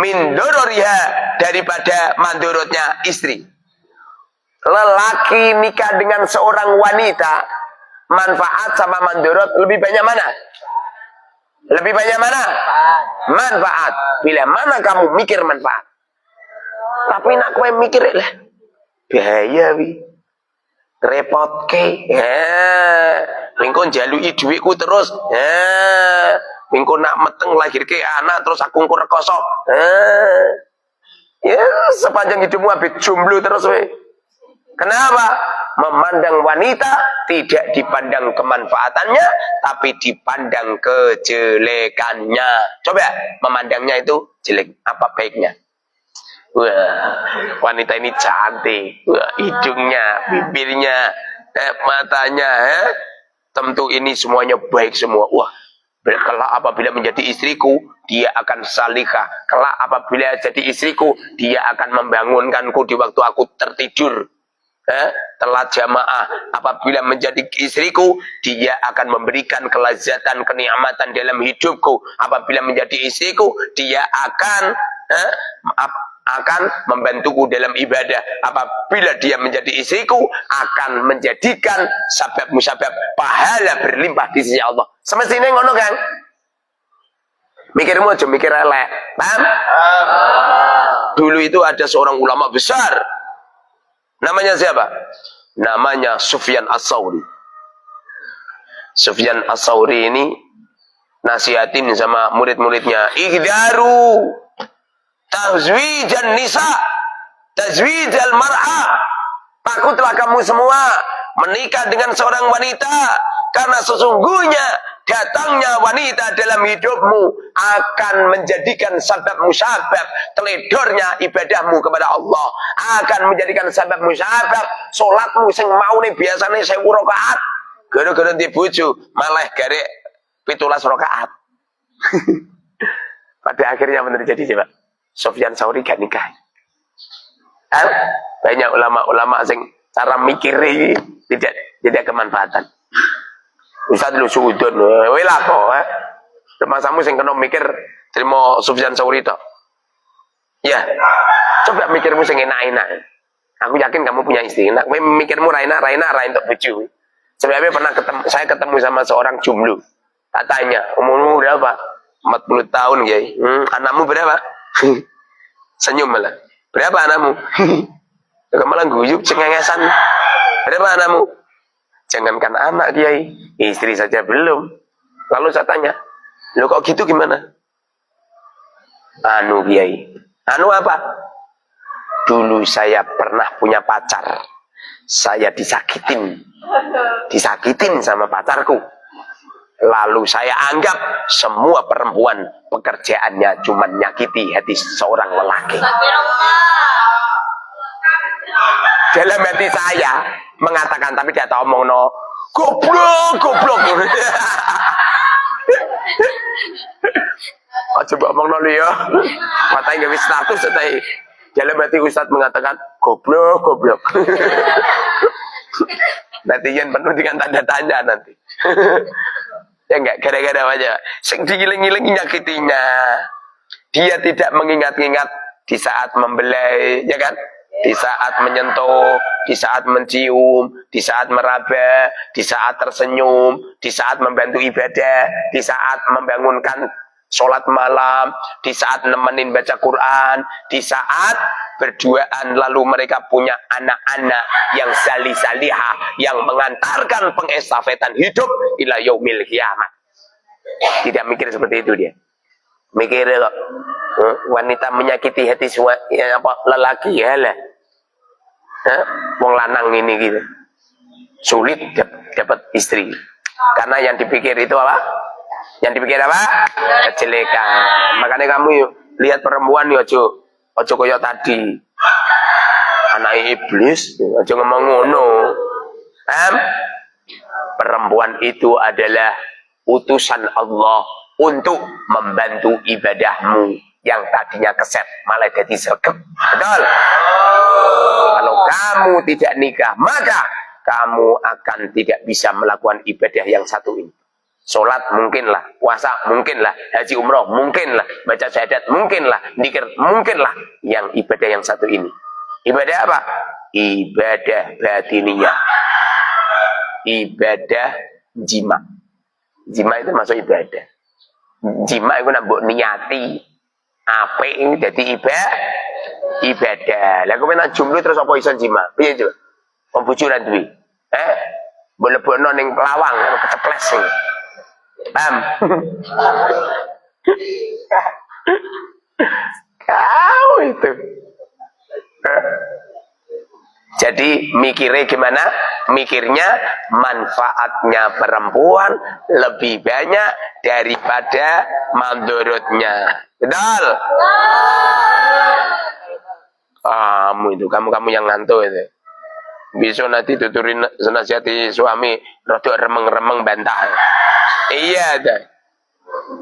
min dororiha, daripada mandorotnya istri. Lelaki nikah dengan seorang wanita, manfaat sama mandorot lebih banyak mana? Lebih banyak mana? Manfaat. Bila mana kamu mikir manfaat? Tapi nak kowe mikir lah, bahaya wi, repot ke, mingkon jalui duitku terus, mingkon nak meteng lahir ke anak terus aku ngko rekoso, ya sepanjang hidupmu habis jomblo terus we. Kenapa? Memandang wanita tidak dipandang kemanfaatannya, tapi dipandang kejelekannya. Coba memandangnya itu jelek, apa baiknya? Wah, wanita ini cantik. Wah, hidungnya, bibirnya, matanya, tentu ini semuanya baik semua. Wah, kelak apabila menjadi istriku, dia akan salihah. Kelak apabila jadi istriku, dia akan membangunkanku di waktu aku tertidur. telat jamaah. Apabila menjadi istriku, dia akan memberikan kelezatan, kenikmatan dalam hidupku. Apabila menjadi istriku, dia akan membantuku dalam ibadah. Apabila dia menjadi istriku, akan menjadikan sabab musabab pahala berlimpah di sisi Allah. Semestinya ngono kan? Mikirmu aja mikir elek. Paham? Dulu itu ada seorang ulama besar. Namanya siapa? Namanya Sufyan As-Tsauri. Sufyan As-Tsauri ini nasihatin sama murid-muridnya, ihdaru tazwijan nisa, tazwijal mar'a. Takutlah kamu semua menikah dengan seorang wanita, karena sesungguhnya datangnya wanita dalam hidupmu akan menjadikan sabab musabab teledornya ibadahmu kepada Allah, akan menjadikan sabab musabab solatmu sing mau nih biasanya 1000 rakaat gara-gara di bojo malah garek 17 rakaat. Pada akhirnya benar jadi coba Sufyan Tsauri gak nikah. Banyak ulama-ulama sing cara mikir ini tidak kemanfaatan. Ustaz lu suudon, lah kok, Masamu sing kena mikir terima Sufyan Tsauri tok. Ya, coba mikirmu sing enak-enak. Aku yakin kamu punya istri. Nah, mikirmu raina untuk bojo. Sebabnya saya ketemu sama seorang jomblo. Tak tanya, umurmu berapa? 40 tahun, Kiai. Anakmu berapa? Senyum malah. Berapa anakmu? Kamu malah guyub cengengesan. Berapa anakmu? Jangankan anak, Kiai, istri saja belum. Lalu saya tanya, lo kok gitu gimana? Anu, Kiai. Anu apa? Dulu saya pernah punya pacar. Saya disakitin sama pacarku. Lalu saya anggap semua perempuan pekerjaannya cuma nyakiti hati seorang lelaki. Dalam hati saya mengatakan, tapi dia tak omong no, goblok. Coba omong no ya, matanya gak bisa status tadi. Dalam hati Ustadz mengatakan goblok. Nanti yang penuh dengan tanda tanya nanti. Ya enggak, gara-gara aja. Sing digiling-giling nyakitinya. Dia tidak mengingat-ingat di saat membelai, ya kan? Di saat menyentuh, di saat mencium, di saat meraba, di saat tersenyum, di saat membantu ibadah, di saat membangunkan sholat malam, di saat nemenin baca Quran, di saat berduaan lalu mereka punya anak-anak yang salih-salihah, yang mengantarkan pengestafetan hidup ila yaumil kiamat. Tidak mikir seperti itu dia. Mikir kok wanita menyakiti hati lelaki ya lah. Wong lanang ini gitu. Sulit dapat istri. Karena yang dipikir itu apa? Yang dipikir apa? Kejelekan. Makanya kamu yuk lihat perempuan yuk ojo koyo tadi. Anak iblis, ojo ngomong ngono. Perempuan itu adalah utusan Allah untuk membantu ibadahmu yang tadinya keset malah jadi sergap. Betul? Kalau kamu tidak nikah, maka kamu akan tidak bisa melakukan ibadah yang satu ini. Sholat mungkinlah, puasa mungkinlah, haji umroh mungkinlah, baca syahadat mungkinlah, dzikir mungkinlah. Yang ibadah yang satu ini. Ibadah apa? Ibadah batiniyah. Ibadah jima. Jima itu masuk ibadah. Jima itu nambah niati. Apa ini jadi ibadah. Lah kowe nek jomblo terus apa iso jima? Piye coba? Wong bojoran duwe. Boleh-boleh ning pelawang keceples sing. Paham? Kau itu. Jadi mikirnya gimana? Mikirnya manfaatnya perempuan lebih banyak daripada mandorotnya. Betul? Kamu yang ngantuk itu. Bisa nanti tuturin senasihati suami rada remeng-remeng bantah. Iya dah.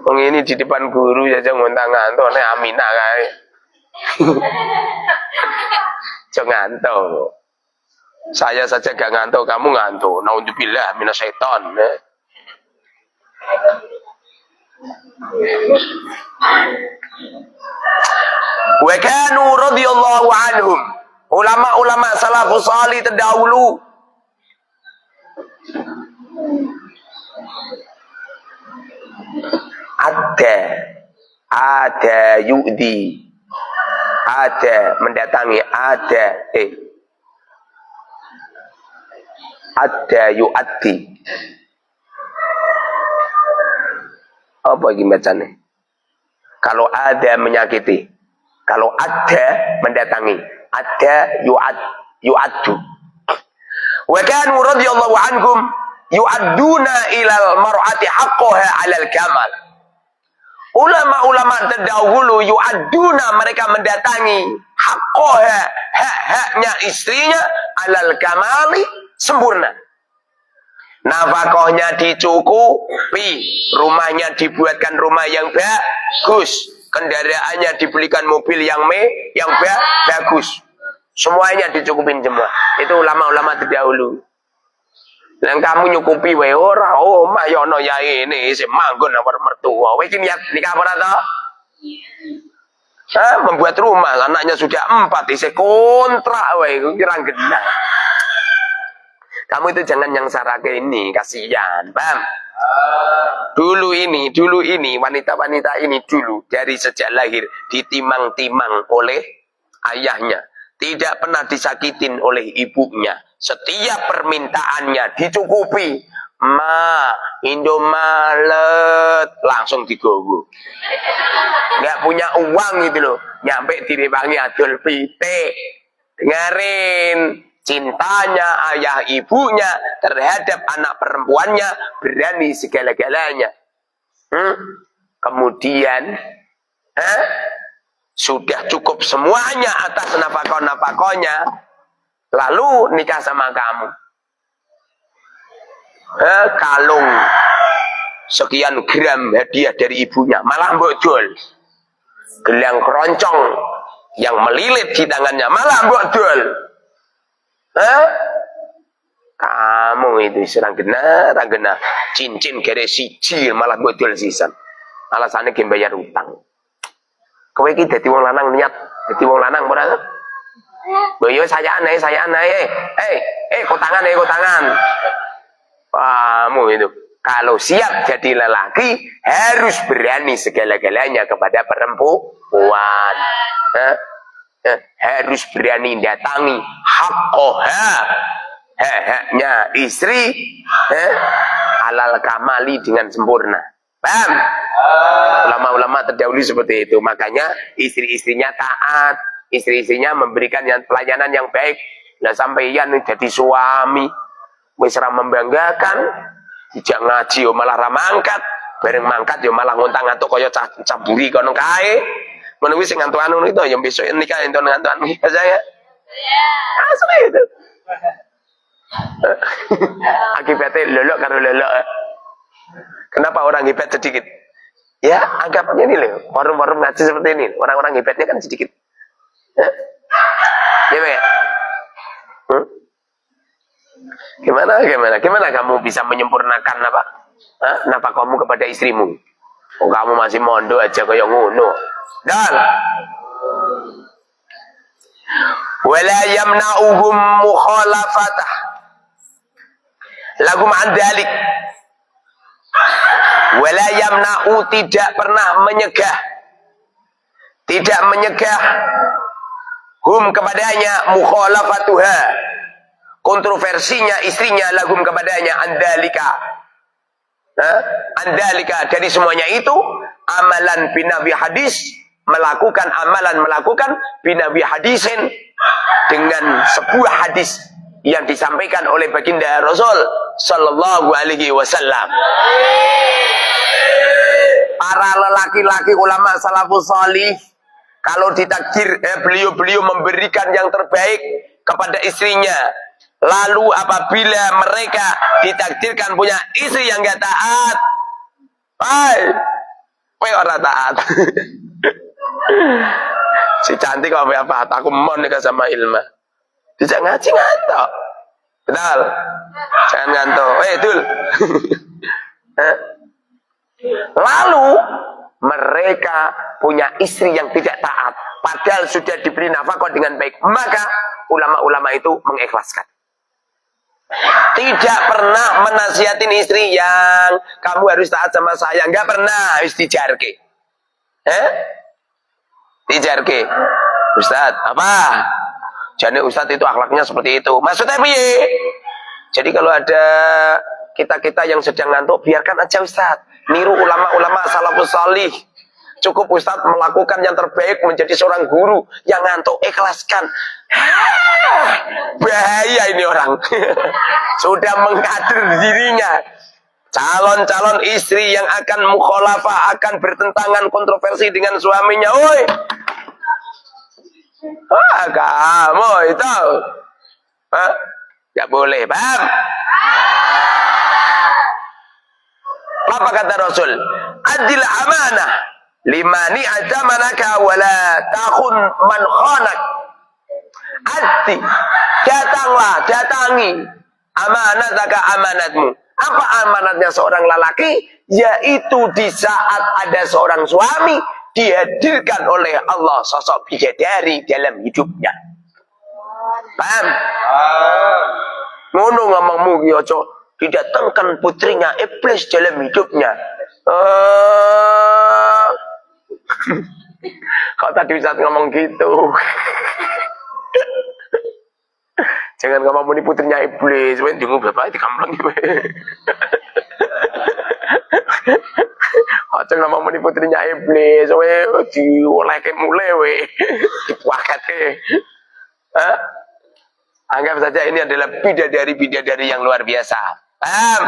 Wong ini di depan guru saja ngontang ngantuk nek Aminah kae. Jangan ngantuk. Saya saja gak ngantuk, kamu ngantuk. Naudzubillah minasyaiton. Wa kanu radhiyallahu anhum. Ulama-ulama salafus salih terdahulu ada yu'di, ada mendatangi, ada yu'addi. Apa lagi bacanya? Kalau ada menyakiti, kalau ada mendatangi, ada yu'addu. Wa kanu radhiyallahu anhum yu'adduna ilal mar'ati haqqaha 'alal kamal. Ulama-ulama terdahulu yu'adduna, mereka mendatangi haqqaha, hak-haknya istrinya 'alal kamali, sempurna. Nafkahnya dicukupi, rumahnya dibuatkan rumah yang bagus, kendaraannya dibelikan mobil yang bagus. Semuanya dicukupin semua. Itu ulama-ulama terdahulu. Lan kamu nyukupi wae ora, omah ya ono yae ini sing manggon nomor mertua. Kowe iki niat nikah apa to? Membuat rumah, anaknya sudah 4, isi kontrak wae kira genah. Kamu itu jangan yang sarake ini, kasihan, paham? Dulu ini wanita-wanita ini dulu dari sejak lahir ditimang-timang oleh ayahnya, tidak pernah disakitin oleh ibunya. Setiap permintaannya dicukupi. Ma, Indomaret langsung digowo. Nggak punya uang gitu loh, nyampe direwangi adol pitik. Dengerin, cintanya ayah ibunya terhadap anak perempuannya berani segala-galanya. Kemudian sudah cukup semuanya atas nafkah-nafkahnya, lalu nikah sama kamu. Kalung sekian gram hadiah dari ibunya, malah mbok dol. Gelang keroncong yang melilit di tangannya, malah mbok dol. Kamu itu serang genah, cincin gere siji malah mbok dol sisan. Alasannya ge bayar utang. Kowe iki dadi wong lanang niat dadi wong lanang ora? Boyo sayaan ae. Kotangan. Kamu itu kalau siap jadi lelaki harus berani segala-galanya kepada perempuan. Harus berani datangi haqqoha, haknya istri, alal kamali, dengan sempurna. Paham? Ulama-ulama terdahulu seperti itu. Makanya istri-istrinya taat, istri-istrinya memberikan pelayanan yang baik. Nah sampeyan jadi suami wis ra membanggakan, dijak ngaji yo malah ra mangkat, bareng mangkat yo malah ngontang-antuk kaya caburi kono kae. Ngono kuwi sing ngantuk anu itu yo besok nikah ento ngantuk anu saya. Asli itu. Akibatnya lolok karo lolok. Kenapa orang hebat sedikit? Ya, anggapannya ini loh, warung-warung ngaji seperti ini, orang-orang hebatnya kan sedikit. Ya, Gimana kamu bisa menyempurnakan nafkahmu kepada istrimu? Oh, kamu masih mondok aja kayak ngono. Dan wala yamna'uhum mukhalafatah lahum an dzalik. Wala yamna'u, tidak pernah menyegah hum kepadanya, mukhalafatuha, kontroversinya istrinya, lagum kepadanya, andalika dari semuanya itu, amalan binabi hadis, melakukan binabi hadisin, dengan sebuah hadis yang disampaikan oleh baginda Rasul sallallahu alaihi wasallam. Para lelaki-laki ulama salafus salih, kalau ditakdir beliau memberikan yang terbaik kepada istrinya. Lalu apabila mereka ditakdirkan punya istri yang gak taat, orang taat. Si cantik apa? Aku mau nikah sama Ilma. Dijak ngaji ngantok. Betul? Jangan ngantuk. Dul. Lalu mereka punya istri yang tidak taat, padahal sudah diberi nafkah dengan baik. Maka ulama-ulama itu mengikhlaskan. Tidak pernah menasihatin istri yang kamu harus taat sama saya. Enggak pernah. Harus dijarke. Dijarke. Ustaz, apa? Jadi Ustaz itu akhlaknya seperti itu. Maksudnya piye? Jadi kalau ada kita-kita yang sedang ngantuk, biarkan aja Ustaz. Niru ulama-ulama salafus salih. Cukup Ustaz melakukan yang terbaik menjadi seorang guru. Yang ngantuk, ikhlaskan. Bahaya ini orang. Sudah mengkader dirinya. Calon-calon istri yang akan mukhalafah, akan bertentangan kontroversi dengan suaminya. Woi. Kamu itu. Gak boleh, paham? Apa kata Rasul? Adil amanah limani atamanaka wala takhun man khanak. Adil, datangi amanataka amanatmu. Apa amanatnya seorang lelaki? Yaitu di saat ada seorang suami dihadirkan oleh Allah sosok bidadari dalam hidupnya. Paham? Ngono ngomongmu ki aja didatangkan putrinya iblis dalam hidupnya. Kau tadi Ustaz ngomong gitu. Jangan ngomong muni putrinya iblis, weh dengung bapak dikampleng kowe. Aja ngomong muni putrinya iblis, weh diolehke mulai weh. Dipuakatke. Anggap saja ini adalah bidadari-bidadari yang luar biasa. Paham?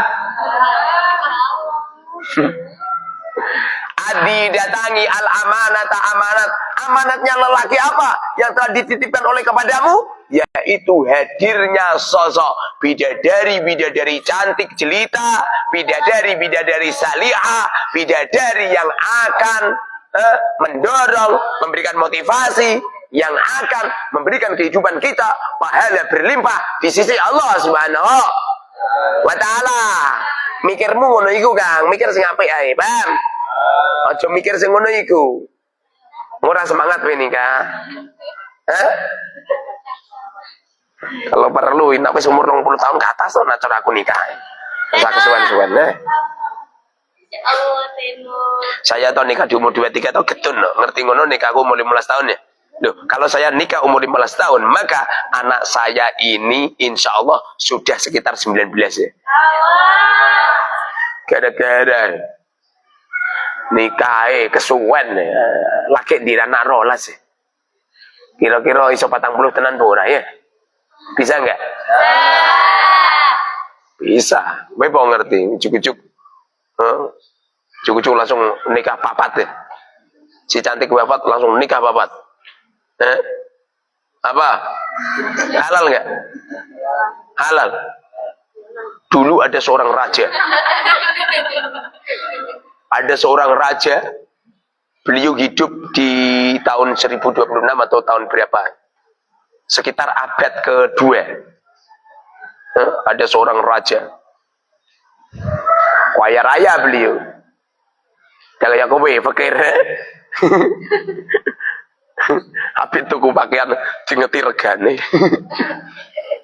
Adi datangi al-amanata amanat. Amanatnya lelaki apa yang telah dititipkan oleh kepadamu? Yaitu hadirnya sosok bidadari-bidadari cantik jelita, bidadari-bidadari salihah, bidadari yang akan mendorong, memberikan motivasi, yang akan memberikan kehidupan kita pahala berlimpah di sisi Allah Subhanahu wa taala. Mikirmu ngono iku, Kang. Mikir sing apik ae, paham? Aja mikir sing ngono iku. Ora semangat kowe nikah. Kalau perlu nek wis umur 20 tahun ke atas to cara aku nikah. Terus aku suwen-suwen Saya tau nikah di umur 23 tahun getun loh. Ngerti ngono nikah aku umur 15 tahun ya. Loh, kalau saya nikah umur 15 tahun, maka anak saya ini insya Allah sudah sekitar 19 ya. Gara-gara nikah kesuwen laki di anak rolas ya. Kira-kira iso 40 tenan ora ya? Bisa enggak? Bisa. Kowe mau ngerti, cukup-cukup. Cukup-cukup langsung nikah papat ya. Si cantik wafat langsung nikah papat. Apa? Halal enggak? Halal. Dulu ada seorang raja. Ada seorang raja. Beliau hidup di tahun 1026 atau tahun berapa? Sekitar abad kedua. Ada seorang raja. Kaya raya beliau. Kalau yang kowe fakir. Habis tuku pakaian dingeti regane.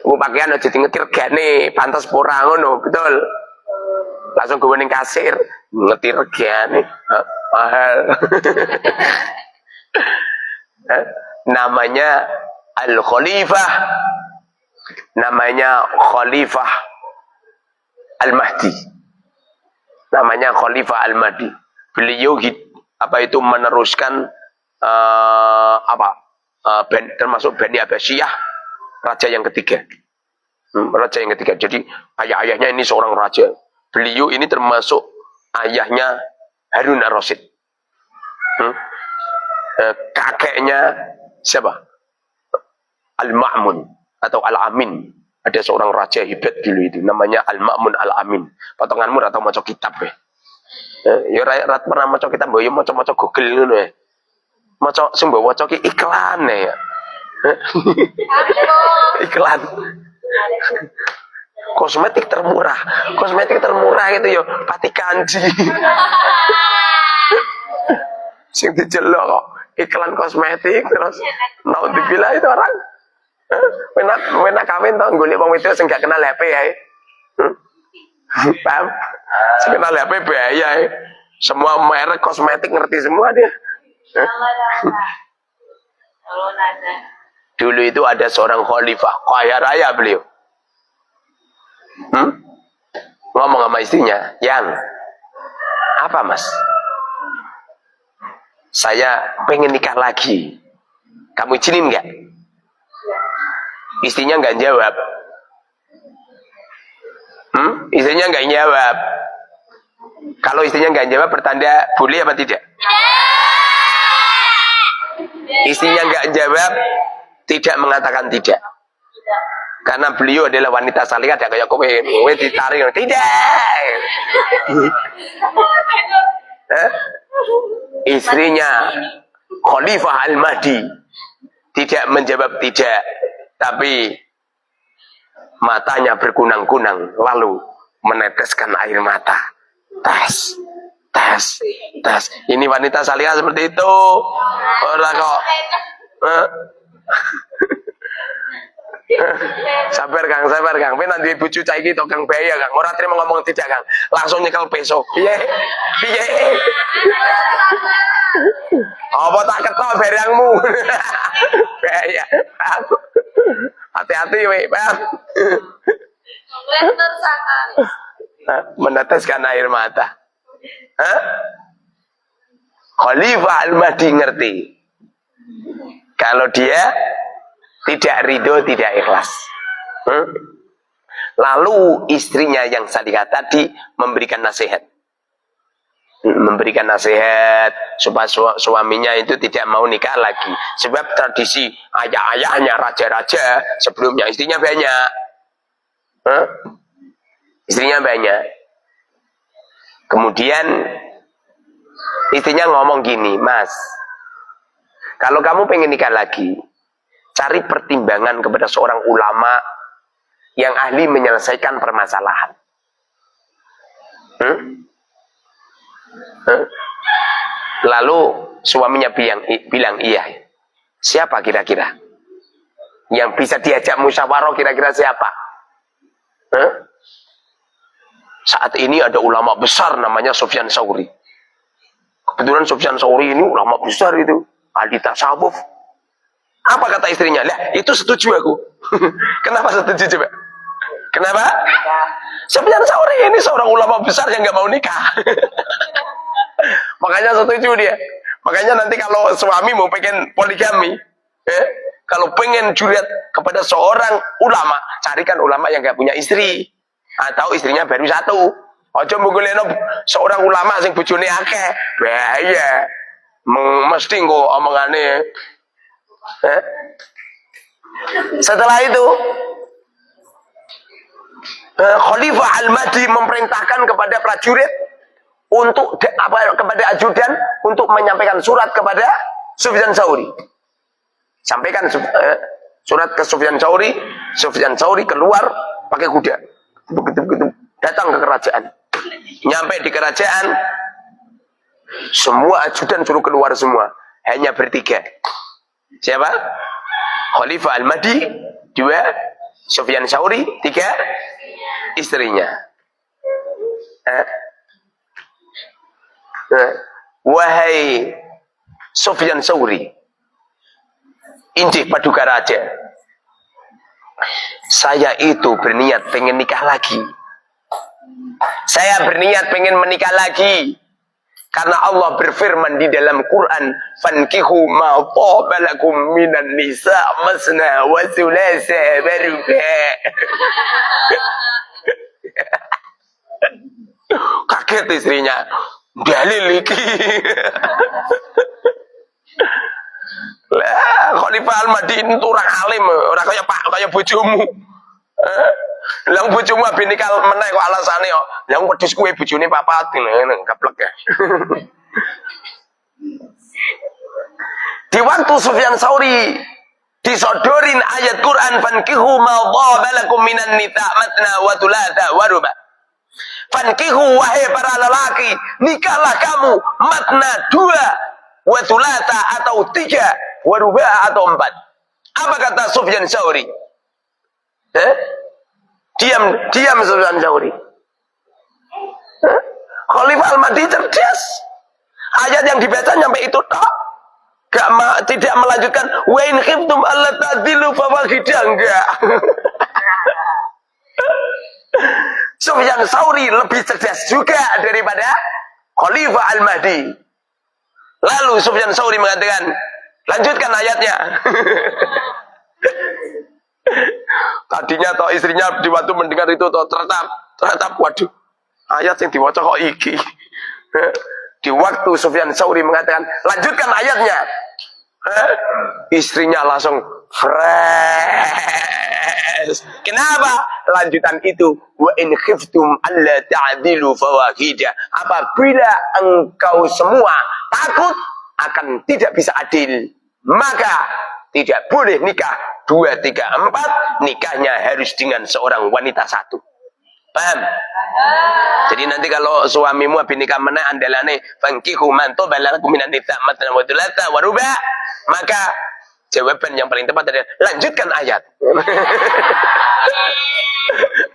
Tuku pakaian aja dingeti regane, pantas pura ngono, betul. Langsung gue ning kasir, ngeti regane. Mahal. Namanya Al-Khalifah. Namanya Khalifah Al-Mahdi. Namanya Khalifah Al-Mahdi. Beliau meneruskan termasuk Bani Abbasiyah, raja yang ketiga. Raja yang ketiga. Jadi ayahnya ini seorang raja. Beliau ini termasuk ayahnya Harun ar-Rasyid. Kakeknya siapa? Al-Ma'mun atau Al-Amin. Ada seorang raja hebat dulu itu, namanya Al-Ma'mun Al-Amin. Potonganmu atau maca kitab ya. Ya ora pernah maca kitab, ya maca-maca Google ngono ya. Maca sing mbok waca ki iklan ya. Iklan. Kosmetik termurah itu ya pati kanji. Sing dijelok kok iklan kosmetik terus naudzubillah itu orang. Wena kawin tau golek wong wedok sing gak kenal HP ya. Paham? Sing kenal HP bahaya. Semua merek kosmetik ngerti semua dia. Dulu itu ada seorang khalifah kaya raya beliau. Ngomong sama istrinya, "Yang, apa mas? Saya pengen nikah lagi. Kamu izinin nggak?" Istrinya nggak jawab. Istrinya nggak jawab. Kalau istrinya nggak jawab, pertanda boleh apa tidak? Istrinya nggak jawab, tidak mengatakan tidak. Karena beliau adalah wanita salihah, ada kayak kowe ditarik, tidak. Istrinya Khalifah Al-Mahdi tidak menjawab tidak, tapi matanya berkunang-kunang lalu meneteskan air mata. Tes. Ini wanita salihah seperti itu. Orang kok. Sabar Kang. Tapi nanti bojo cah iki to Kang bahaya Kang. Ora terima ngomong tidak Kang. Langsung nyekel peso. Piye? Apa tak ketok barangmu? Bahaya. Hati-hati we, Bang. Meneteskan air mata. Khalifah Al-Mahdi ngerti. Kalau dia tidak ridho, tidak ikhlas. Lalu istrinya yang salihah tadi memberikan nasihat. Supaya suaminya itu tidak mau nikah lagi. Sebab tradisi ayah-ayahnya, raja-raja sebelumnya istrinya banyak. Istrinya banyak. Kemudian istrinya ngomong gini, "Mas, kalau kamu pengen nikah lagi, cari pertimbangan kepada seorang ulama yang ahli menyelesaikan permasalahan." Lalu suaminya bilang iya. Siapa kira-kira yang bisa diajak musyawarah, kira-kira siapa? Saat ini ada ulama besar namanya Sufyan Tsauri. Kebetulan Sufyan Tsauri ini ulama besar itu, ahli tasawuf. Apa kata istrinya? Lah, itu setuju aku. Kenapa setuju coba? Kenapa? Sufyan Tsauri ini seorang ulama besar yang nggak mau nikah. Makanya setuju dia. Makanya nanti kalau suami mau pengen poligami, kalau pengen juriat kepada seorang ulama, carikan ulama yang nggak punya istri. Atau istrinya baru satu. Ojo mbuguleno seorang ulama sing bojone akeh. Bahaya. Mesti kok omongane. Setelah itu Khalifah Al-Mahdi memerintahkan kepada prajurit untuk kepada ajudan untuk menyampaikan surat kepada Sufyan Tsauri. Sampaikan surat ke Sufyan Tsauri. Sufyan Tsauri keluar pakai kuda. Begitu datang ke kerajaan. Nyampe di kerajaan, semua ajudan suruh keluar semua. Hanya bertiga. Siapa? Khalifah Al-Mahdi, 2, Sufyan Tsauri, 3, istrinya. Wahai Sufyan Tsauri, injih paduka raja, saya itu berniat pengen nikah lagi. Saya berniat pengen menikah lagi. Karena Allah berfirman di dalam Quran, "Fankihu ma thaba lakum minan nisa masna wa thulatha baruba." Kaget istrinya. Dalil iki. Lah, Khalifah Al-Mahdi itu orang alim, orang kaya bojomu. Lah bojomu abe nikah meneh kok alasane kok. Lah wedhus kuwe bojone papat ngene gaplek ya. Di waktu Sufyan Tsauri disodorin ayat Quran, fankihu ma dhaba lakum minan nisa matna wa thulatha wa ruba. Fankihu, wahai para lelaki, nikahlah kamu matna 2, wa thulatha atau 3, wa ruba atau 4. Apa kata Sufyan Tsauri? Diam Sufyan Tsauri. Khalifah Al-Mahdi cerdas. Ayat yang dibaca sampai itu tok. Tidak melanjutkan wa in khiftum alla ta'dilu fawahidah, enggak. Sufyan Tsauri lebih cerdas juga daripada Khalifah Al-Mahdi. Lalu Sufyan Tsauri mengatakan, lanjutkan ayatnya. Tadinya toh istrinya di waktu mendengar itu toh ternyata waduh, ayat yang diwaca kok iki. Di waktu Sufyan Tsauri mengatakan, lanjutkan ayatnya. Istrinya langsung fresh. Kenapa? Lanjutan itu, wa in khiftum alla ta'dilu fawahidah. Apabila engkau semua takut akan tidak bisa adil, maka tidak boleh nikah 2, 3, 4. Nikahnya harus dengan seorang wanita 1. Paham? Jadi nanti kalau suamimu habis nikah mana andalane fankihu man tobalakum minan nisa matna wa thulatha wa ruba, maka jawaban yang paling tepat adalah lanjutkan ayat.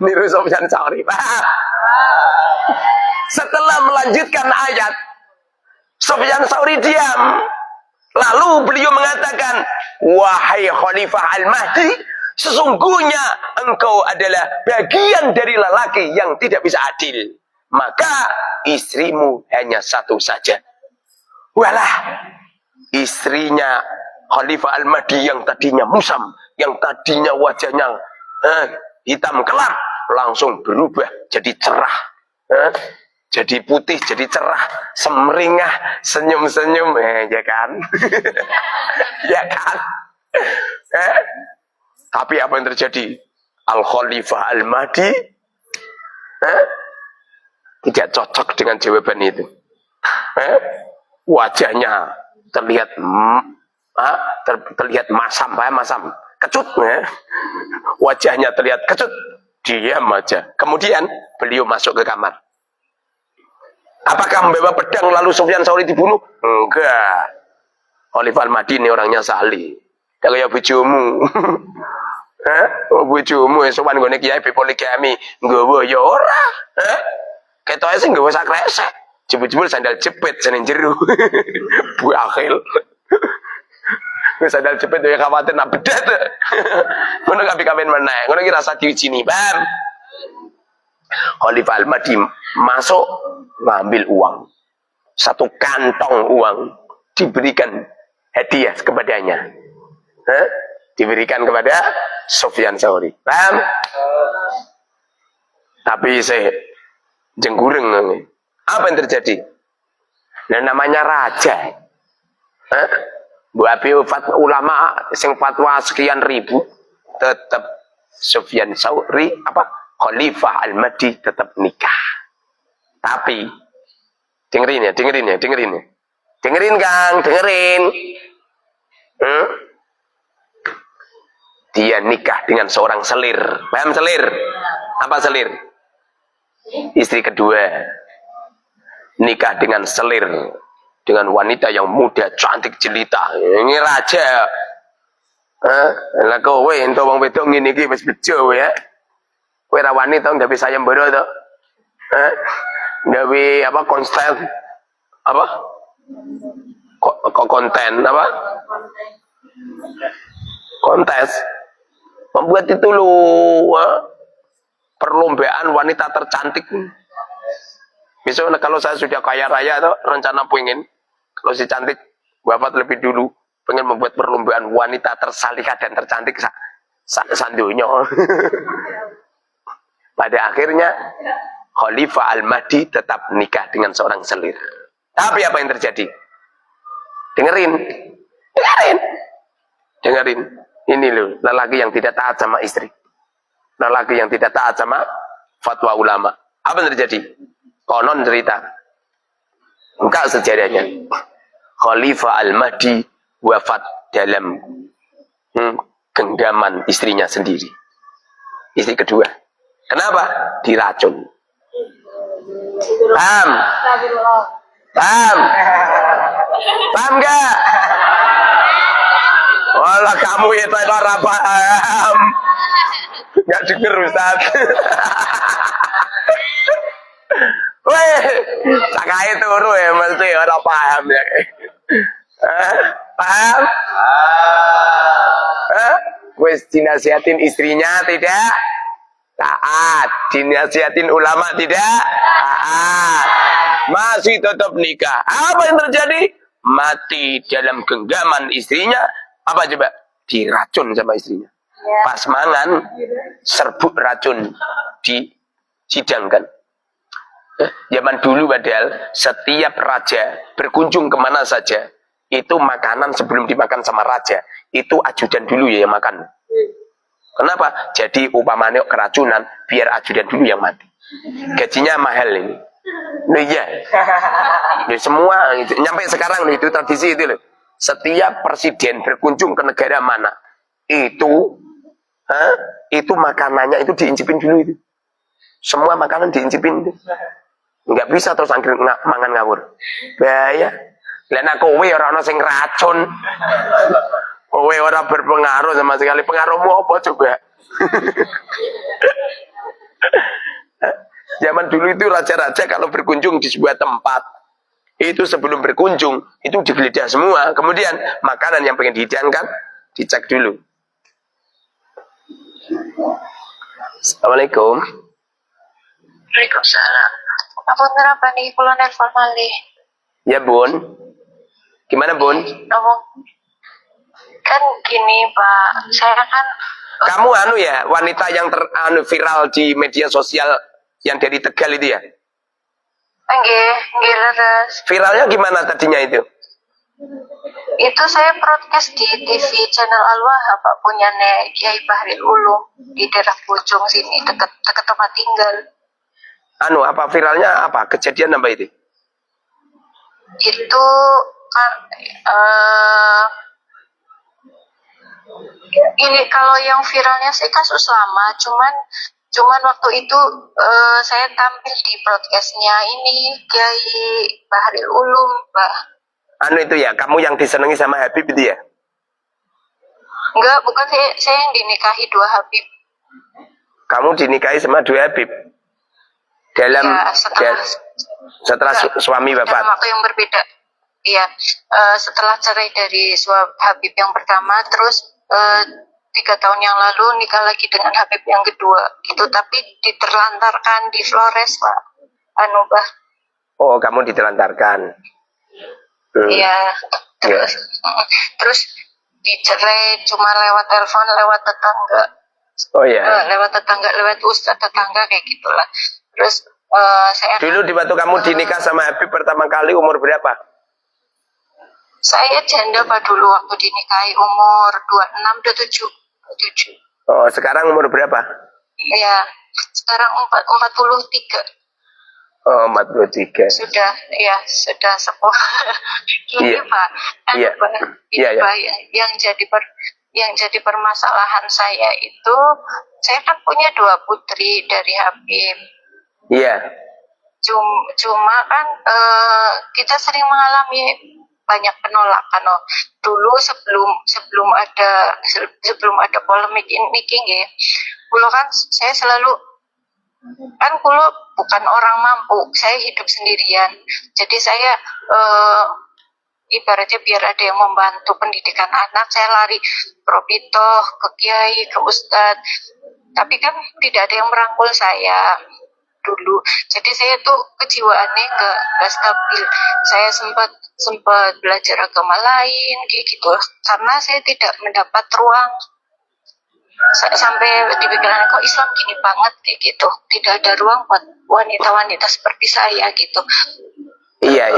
Niru Sufyan Tsauri. Setelah melanjutkan ayat, Sufyan Tsauri diam. Lalu beliau mengatakan, wahai Khalifah Al-Mahdi, sesungguhnya engkau adalah bagian dari lelaki yang tidak bisa adil. Maka istrimu hanya 1 saja. Walah, istrinya Khalifah Al-Mahdi yang tadinya musam, yang tadinya wajahnya hitam kelap, langsung berubah jadi cerah. Jadi putih, jadi cerah, semeringah, senyum-senyum, ya kan? Ya kan? Tapi apa yang terjadi? Al-Khalifah Al-Mahdi tidak cocok dengan jawaban itu. Wajahnya terlihat terlihat masam, masam, kecut. Wajahnya terlihat kecut. Diam aja. Kemudian beliau masuk ke kamar. Apakah membawa pedang lalu Sufyan Tsauri dibunuh? Enggak. Khalifah Al-Mahdi ini orangnya salih. Kayak bojomu. Bojomu sowan nggone kiai be poligami, nggawa ya ora. Ketoke sing nggawa sak kresek. Jebul-jebul sandal jepit seneng jero. Bu akhil. Sandal jepit ya khawatir nak bedat. Ngono kabeh-kabeh meneh. Ngono iki rasa diwijini, paham? Khalifah Al-Mahdi masuk ngambil uang. 1 kantong uang diberikan hadiah kepadanya. Diberikan kepada Sufyan Tsauri. Paham? Tapi saya jenggureng. Apa yang terjadi? Dan namanya raja. Buat ulama sing fatwa sekian ribu, tetap Sufyan Tsauri Khalifah Al-Mahdi tetap nikah. Tapi dengerin ya. Dengerin Kang, dengerin. Dia nikah dengan seorang selir. Paham selir? Apa selir? Istri kedua. Nikah dengan selir, dengan wanita yang muda, cantik, jelita. Ini raja. Lah kowe ento wong wedok ngene iki wis bejo ya. Kowe ra wani tau gawe sayembara to? Gawe apa konten? Apa? Konten apa? Kontes. Membuat itu perlombaan wanita tercantik. Misalnya kalau saya sudah kaya raya tuh, rencana pengen kalau si cantik wafat lebih dulu, pengen membuat perlombaan wanita tersalihah dan tercantik sandunya. Pada akhirnya Khalifah Al-Mahdi tetap nikah dengan seorang selir. Tapi apa yang terjadi? Dengerin. Ini loh, lelaki yang tidak taat sama istri. Lelaki yang tidak taat sama fatwa ulama. Apa yang terjadi? Konon cerita. Enggak sejarahnya. Khalifah Al-Mahdi wafat dalam genggaman istrinya sendiri. Istri kedua. Kenapa? Diracun. Paham? Paham? Paham gak? Walah kamu itu orang paham. Gak denger Ustaz. Weh, cakai turu ya mesti orang paham ya. Paham? Wes dinasihatin istrinya tidak taat, dinasihatin ulama tidak taat, masih tetap nikah. Apa yang terjadi? Mati dalam genggaman istrinya. Apa coba? Diracun sama istrinya. Pas mangan, serbuk racun disidangkan. Zaman dulu padahal setiap raja berkunjung kemana saja, itu makanan sebelum dimakan sama raja, itu ajudan dulu ya yang makan. Kenapa? Jadi upamanya keracunan, biar ajudan dulu yang mati. Gajinya mahal ini. Nah iya. Nah, semua, nyampe sekarang itu tradisi itu loh. Setiap presiden berkunjung ke negara mana, itu makanannya itu diincipin dulu itu. Semua makanan diincipin itu. Nggak bisa terus mangan ngawur. Bahaya. Lena kowe ora ana sing racun. Kowe ora berpengaruh sama sekali. Pengaruhmu apa coba? Zaman dulu itu raja-raja kalau berkunjung di sebuah tempat, itu sebelum berkunjung itu digeledah semua. Kemudian makanan yang pengen dihidangkan dicek dulu. Assalamualaikum. Waalaikumsalam. Apa kenapa nih kalau nelfon malih? Ya bun. Gimana bun? Ngomong. Kan gini Pak, saya kan. Kamu ya wanita yang viral di media sosial yang dari Tegal itu ya? Nggih, leres. Viralnya gimana tadinya itu? Itu saya broadcast di TV channel Al-Wahab, Pak, punya Kiai Bahril Ulum di daerah Bojong sini, dekat tempat tinggal. Apa viralnya apa? Kejadian apa itu? Itu kan ini kalau yang viralnya sih kasus lama, cuman waktu itu saya tampil di broadcastnya ini Kiai Bahril Ulum, Pak. Itu ya, kamu yang disenangi sama Habib itu ya? Enggak, bukan, saya yang dinikahi dua Habib. Kamu dinikahi sama dua Habib? Dalam ya, setelah suami wafat? Dalam waktu yang berbeda. Iya, setelah cerai dari Habib yang pertama, terus 3 tahun yang lalu nikah lagi dengan Habib yang kedua, gitu. Tapi diterlantarkan di Flores, Pak. Bah. Oh, kamu diterlantarkan? Iya. Terus dicerai cuma lewat telepon, lewat tetangga. Oh ya. Lewat tetangga, lewat ustadz tetangga kayak gitulah. Terus saya. Dulu di waktu kamu dinikah sama Habib pertama kali umur berapa? Saya janda Pak dulu waktu dinikahi umur 27. Oh, sekarang umur berapa? Iya, sekarang 43. Oh, 43. Sudah sepuh. Ini Pak, Iya. Pak, yang jadi permasalahan saya itu, saya kan punya 2 putri dari Habib. Iya. Cuma kan kita sering mengalami banyak penolakan. Dulu sebelum ada polemik ini ya, kulo kan saya selalu kan kulo bukan orang mampu, saya hidup sendirian, jadi saya ibaratnya biar ada yang membantu pendidikan anak, saya lari propitoh ke kiai, ke ustadz, tapi kan tidak ada yang merangkul saya dulu. Jadi saya tuh kejiwaannya gak stabil. Saya sempat belajar agama lain kayak gitu, karena saya tidak mendapat ruang. Saya sampai di pikiran kok Islam gini banget kayak gitu, tidak ada ruang buat wanita-wanita seperti saya gitu. Iya.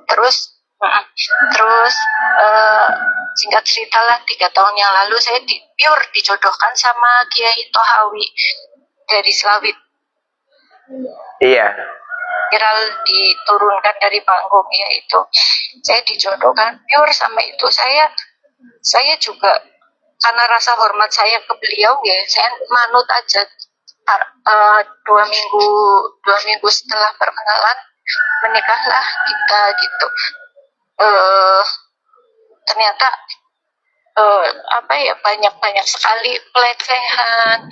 Terus singkat cerita lah, 3 tahun yang lalu saya pure dijodohkan sama Kiai Tohawi dari Selawit. Iya. Viral diturunkan dari panggung ya itu. Saya dijodohkan pure sama itu. Saya juga karena rasa hormat saya ke beliau ya saya manut aja. 2 minggu setelah perkenalan menikahlah kita gitu. Ternyata banyak sekali pelecehan,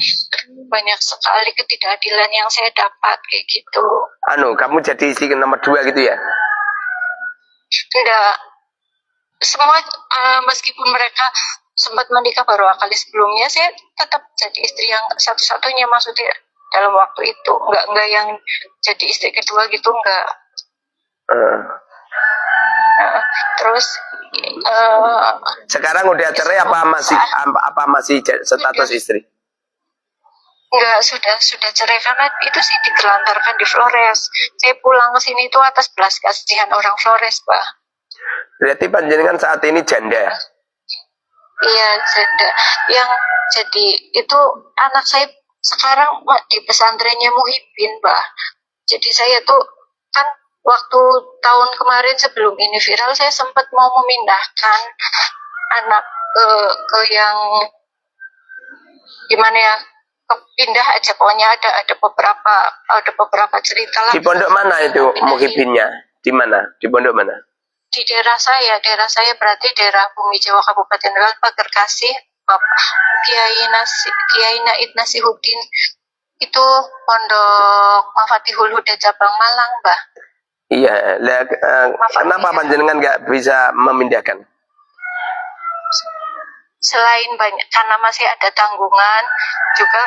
banyak sekali ketidakadilan yang saya dapat kayak gitu. Kamu jadi istri nomor 2 gitu ya? Enggak, semua meskipun mereka sempat menikah baru kali sebelumnya, saya tetap jadi istri yang satu-satunya, maksudnya dalam waktu itu enggak yang jadi istri kedua gitu, enggak. Terus sekarang udah cerai apa masih status istri? Enggak, sudah cerai karena itu sih ditelantarkan di Flores. Saya pulang ke sini itu atas belas kasihan orang Flores, Pak. Berarti panjenengan saat ini janda? Iya, janda. Yang jadi itu anak saya sekarang di pesantrennya Muhyiddin, Pak. Jadi saya tuh kan waktu tahun kemarin sebelum ini viral, saya sempat mau memindahkan anak ke yang gimana ya, pindah aja pokoknya ada beberapa cerita lah. Di pondok mana itu Muhyiddinnya? Di mana? Di pondok mana? Di daerah saya berarti daerah Bumi Jawa Kabupaten Gerkasih, Kiai Naid Nasihuddin itu pondok Mafatihul Huda Cabang Malang, Mbak. Iya, kenapa panjenengan nggak bisa memindahkan? Selain banyak karena masih ada tanggungan, juga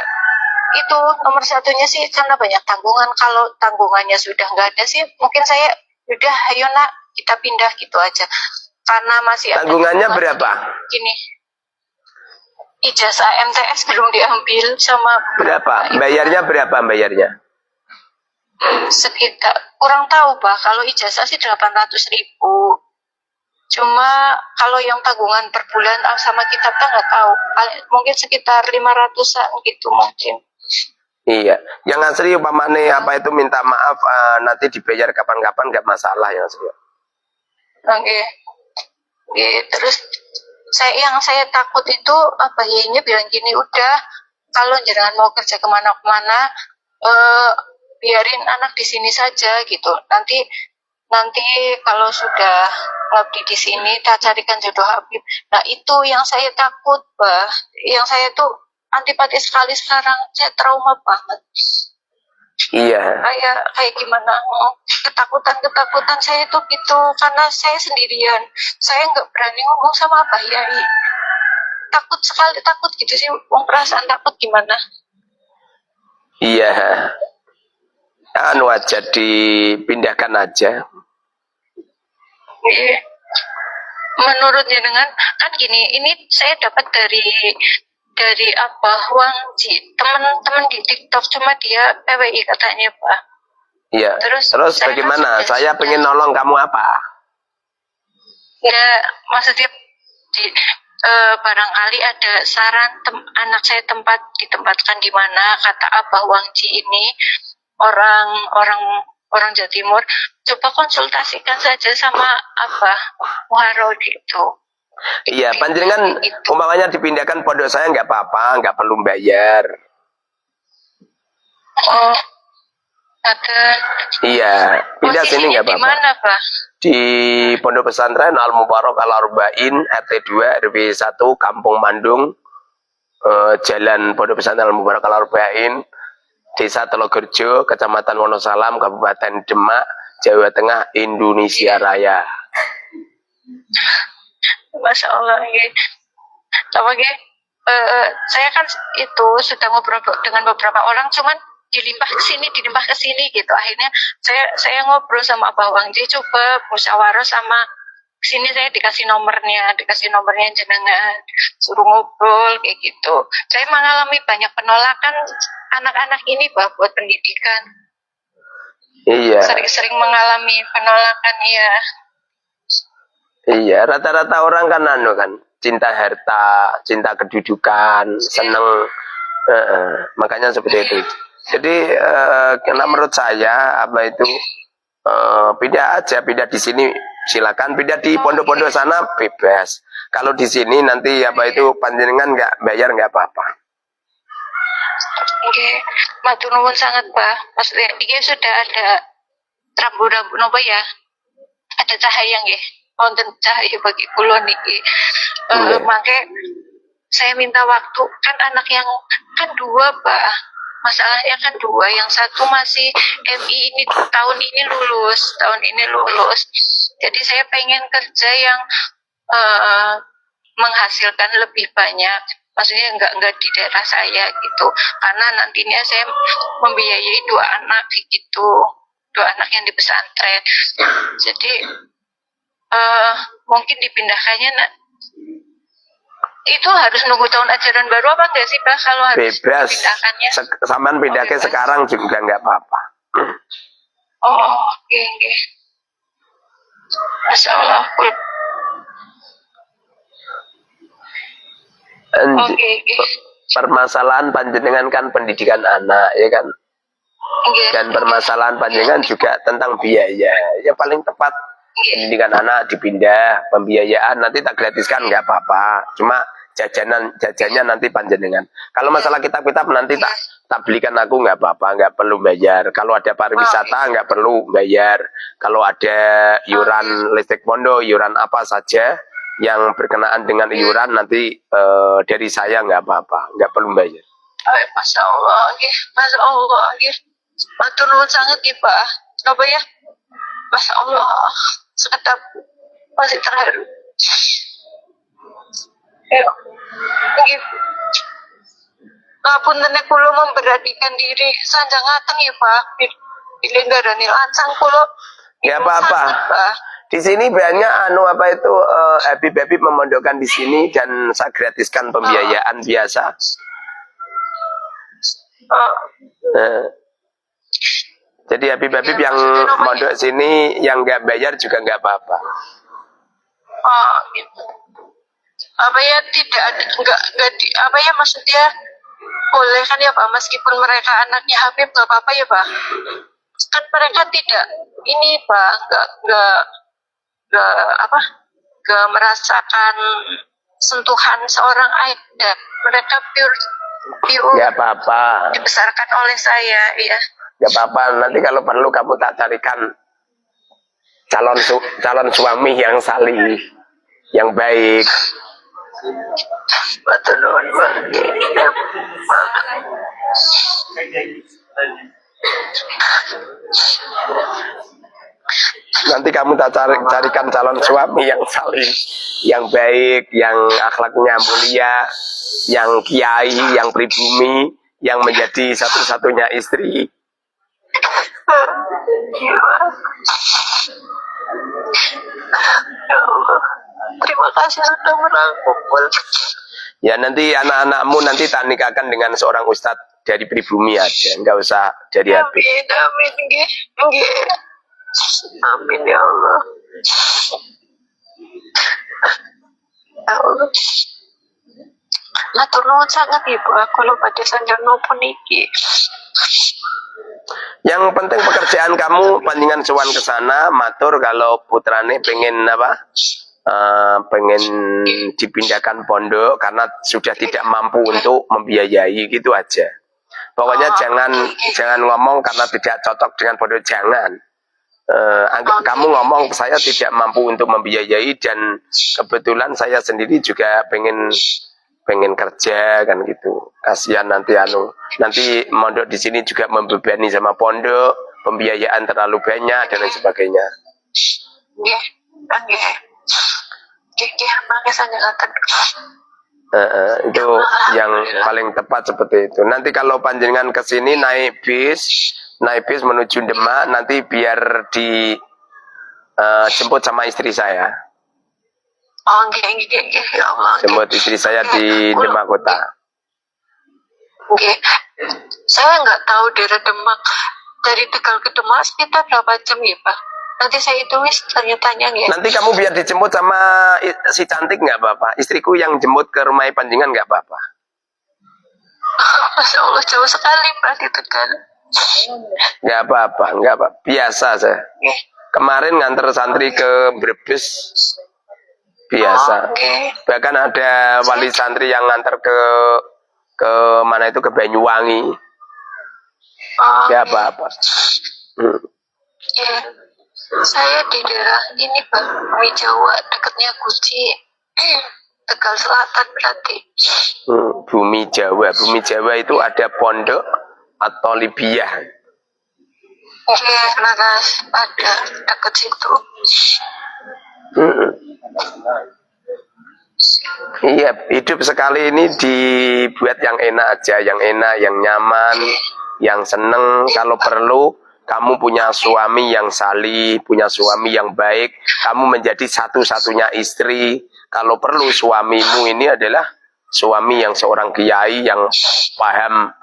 itu nomor satunya sih karena banyak tanggungan. Kalau tanggungannya sudah nggak ada sih, mungkin saya udah ayo nak kita pindah gitu aja. Karena masih tanggungannya ada berapa? Gini, ijazah MTS belum diambil sama berapa? Bayarnya berapa bayarnya? Sekitar kurang tahu Pak, kalau ijazah sih 800.000. Cuma kalau yang tanggungan per bulan sama kitabnya nggak tahu, mungkin sekitar 500-an gitu mungkin. Iya, yang asli umpamane apa itu minta maaf nanti dibayar kapan-kapan nggak masalah yang asli. Oke. Terus yang saya takut itu bayinya bilang gini, udah kalau jangan mau kerja kemana-kemana, biarin anak di sini saja gitu. Nanti kalau sudah ngabdi di sini, tak carikan jodoh Habib. Nah itu yang saya takut, Bah. Yang saya tuh antipati sekali sekarang. Saya trauma banget. Iya. Kayak gimana? Ketakutan saya tuh gitu karena saya sendirian. Saya nggak berani ngomong sama Pak Yai. Takut gitu sih. Perasaan takut gimana? Iya. Aja dipindahkan aja. Menurut jenengan kan gini, ini saya dapat dari Wang Ji, teman-teman di TikTok, cuma dia PWI katanya Pak. Iya. Terus bagaimana? Saya pengen nolong kamu apa? Ya, maksudnya barangkali ada saran anak saya ditempatkan di mana, kata Abah Wang Ji ini orang Jawa Timur, coba konsultasikan saja sama Abah Muharo gitu. Iya, panjenengan umpamanya dipindahkan pondok saya nggak apa-apa, nggak perlu bayar. Oh, ada. Iya, pindah sini nggak apa-apa. Di mana, Pak? Di Pondok Pesantren Al Mubarak Al Arba'in RT 2 RW 1 Kampung Mandung, Jalan Pondok Pesantren Al Mubarak Al Arba'in, Desa Telogerjo, Kecamatan Wonosalam, Kabupaten Demak, Jawa Tengah, Indonesia Raya. Masya Allah. Saya kan itu sudah ngobrol dengan beberapa orang, cuman dilimpah ke sini gitu. Akhirnya saya ngobrol sama Abah Wangji, coba musyawarah sama sini, saya dikasih nomornya jenengan, suruh ngobrol kayak gitu. Saya mengalami banyak penolakan anak-anak ini Pak buat pendidikan. Iya. Sering mengalami penolakan ya. Iya, rata-rata orang kan cinta harta, cinta kedudukan, seneng, makanya seperti itu. Jadi karena menurut saya pindah aja, pindah di sini silakan, pindah di pondok-pondok sana bebas. Kalau di sini nanti apa itu panjenengan nggak bayar nggak apa-apa. Oke, matur nuwun sangat Pak. Maksudnya iki sudah ada rambu-rambu napa ya? Ada cahaya nggih. Wonten cahaya bagi kula niki. Iya. Mangke saya minta waktu, kan anak yang kan dua Pak. Masalahnya kan dua, yang satu masih MI ini tahun ini lulus. Jadi saya pengen kerja yang menghasilkan lebih banyak. Maksudnya enggak di daerah saya gitu. Karena nantinya saya membiayai dua anak gitu. Dua anak yang di pesantren. Jadi mungkin dipindahkannya itu harus nunggu tahun ajaran baru apa enggak sih Pak kalau harus Bebas. dipindahkannya? Saman pindahnya bebas. sekarang juga nggak apa-apa. Oh, oke. Masya Allah. Oke. Permasalahan panjenengan kan pendidikan anak, ya kan? Dan permasalahan panjenengan juga tentang biaya. Ya paling tepat pendidikan anak dipindah, pembiayaan nanti tak gratiskan nggak apa-apa. Cuma jajannya nanti panjenengan. Kalau masalah kitab-kitab nanti tak belikan aku nggak apa-apa, nggak perlu bayar. Kalau ada pariwisata nggak perlu bayar. Kalau ada iuran listrik pondok, iuran apa saja yang berkenaan dengan iuran nanti dari saya nggak apa-apa, nggak perlu bayar. Masya Allah, Masya Allah, matur nuwun sangat Pak. Kenapa ya? Masya Allah, sekedap masih terharu. Ngapunten kula memberanikan diri sanjang ngateng ya Pak. Bila ngarani lancang kula. Ya apa-apa. Di sini banyak apa itu Habib memondokkan di sini dan saya gratiskan pembiayaan biasa. Jadi Habib yang mondok sini yang nggak bayar juga nggak apa-apa. Gitu. Apa ya tidak ada apa ya maksudnya boleh kan ya Pak meskipun mereka anaknya Habib nggak apa-apa ya Pak. Kan mereka tidak ini Pak nggak merasakan sentuhan seorang ayah. Mereka pure nggak apa-apa. Dibesarkan oleh saya ya. Nggak apa-apa, nanti kalau perlu kamu tak carikan calon suami yang salih, yang baik. Betul. Nanti kamu tak carikan calon suami yang salih, yang baik, yang akhlaknya mulia, yang kiai, yang pribumi, yang menjadi satu-satunya istri. Terima kasih sudah merangkul. Ya nanti anak-anakmu nanti tak nikahkan dengan seorang ustadz dari pribumi aja, nggak usah dari Habib. Amin, amin ya Allah. Ya Allah. Matur nuwun sangat Ibu, aku lupa sanjang nopo niki. Yang penting pekerjaan kamu panjenengan sowan ke sana matur kalau putrane pengen apa? Pengen dipindahkan pondok karena sudah tidak mampu untuk membiayai gitu aja. Pokoknya jangan ngomong karena tidak cocok dengan pondok, jangan. Kamu ngomong saya tidak mampu untuk membiayai dan kebetulan saya sendiri juga pengen kerja kan gitu. Kasihan nanti nanti mondok di sini juga membebani sama pondok, pembiayaan terlalu banyak dan lain sebagainya. Itu yang paling tepat seperti itu. Nanti kalau panjenengan ke sini naik bis menuju Demak, nanti biar dijemput sama istri saya. Ya Allah. Jemput istri saya di Demak kota. Saya nggak tahu daerah Demak. Dari Tegal ke Demak sekitar berapa jam ya Pak? Nanti saya itu tanya-tanya ya. Nanti kamu biar dijemput sama si cantik nggak apa-apa. Istriku yang jemput ke rumah panjenengan nggak apa-apa. Masya Allah jauh sekali Pak di Tegal. Nggak apa-apa. Biasa saya. Kemarin nganter santri ke Brebes biasa. Oke. Bahkan ada wali santri yang ngantar ke mana itu, ke Banyuwangi. Ya Oke. apa-apa. Ya, saya di daerah ini Pak, Bumi Jawa, dekatnya Guci, Tegal Selatan berarti. Bumi Jawa. Bumi Jawa itu ada pondok atau Libya. Oke, Laras ada dekat situ. Iya, hidup sekali ini dibuat yang enak aja, yang enak, yang nyaman, yang seneng. Kalau perlu kamu punya suami yang salih, punya suami yang baik, kamu menjadi satu-satunya istri. Kalau perlu suamimu ini adalah suami yang seorang kiai yang paham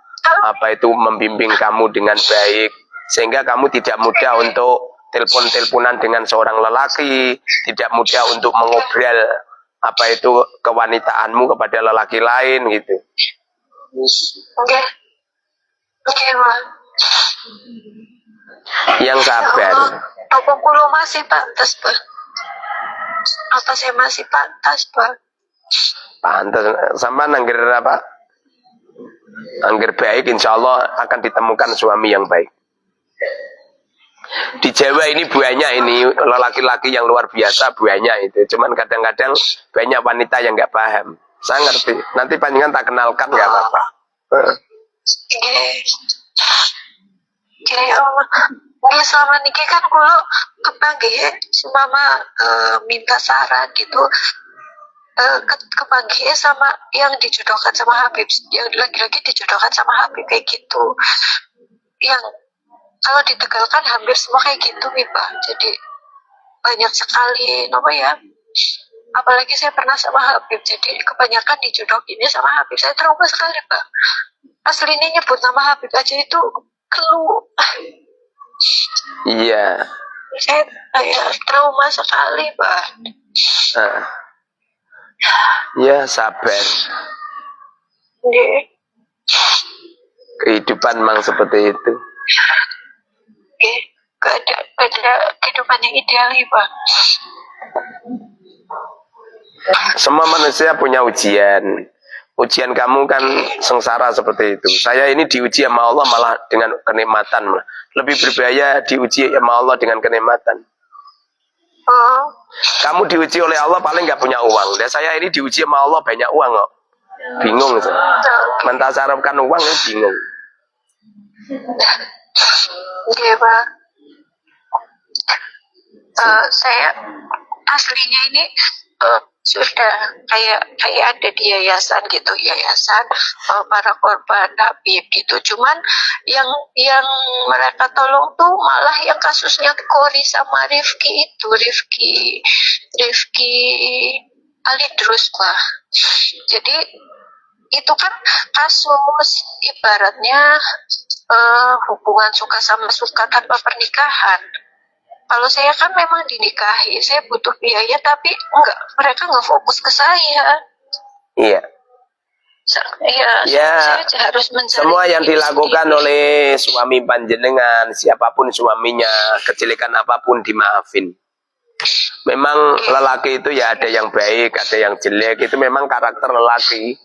apa itu membimbing kamu dengan baik, sehingga kamu tidak mudah untuk telepon-teleponan dengan seorang lelaki, tidak mudah untuk mengobrol apa itu kewanitaanmu kepada lelaki lain gitu. Oke. Oke, Pak. Yang sabar. Apa kulo masih pantas, Pak? Apa saya masih pantas, Pak? Pantas sama angger apa? Angger baik, insya Allah akan ditemukan suami yang baik. Di Jawa ini banyak ini lelaki-laki yang luar biasa, banyak itu. Cuman kadang-kadang banyak wanita yang nggak paham. Saya ngerti. Nanti panjangan tak kenalkan nggak apa-apa. Oke. Oke, Oke, selama niki kan kulo kepanggih mama minta saran gitu. Kepanggih sama yang dijodohkan sama Habib, yang lagi-lagi dijodohkan sama Habib kayak gitu. Yang kalau di Tegal kan hampir semua kayak gitu nih Pak, jadi banyak sekali apa ya, apalagi saya pernah sama Habib, jadi kebanyakan dijodohinnya sama Habib. Saya trauma sekali Pak, aslinya nyebut nama Habib aja itu keluh. Iya. Saya trauma sekali Pak. Ya sabar. Kehidupan memang seperti itu. Gak ada kehidupan yang ideal nih Pak. Semua manusia punya ujian. Ujian kamu kan sengsara seperti itu. Saya ini diuji sama Allah malah dengan kenikmatan. Lebih berbahaya diuji sama Allah dengan kenikmatan. Kamu diuji oleh Allah paling nggak punya uang. Dan saya ini diuji sama Allah banyak uang kok. Bingung saya. Mentasarapkan uang ini bingung. Oke Pak. Saya aslinya ini sudah kayak ada di yayasan gitu, yayasan para korban Habib gitu. Cuman yang mereka tolong tuh malah yang kasusnya Kori sama Rifki itu, Rifki Alidrus Pak. Jadi itu kan kasus ibaratnya hubungan suka sama suka tanpa pernikahan. Kalau saya kan memang dinikahi, saya butuh biaya, tapi mereka nggak fokus ke saya. Iya. Saya harus mencari semua yang dilakukan oleh suami panjenengan, siapapun suaminya, kejelekan apapun dimaafin. Memang lelaki itu ya ada yang baik, ada yang jelek, itu memang karakter lelaki.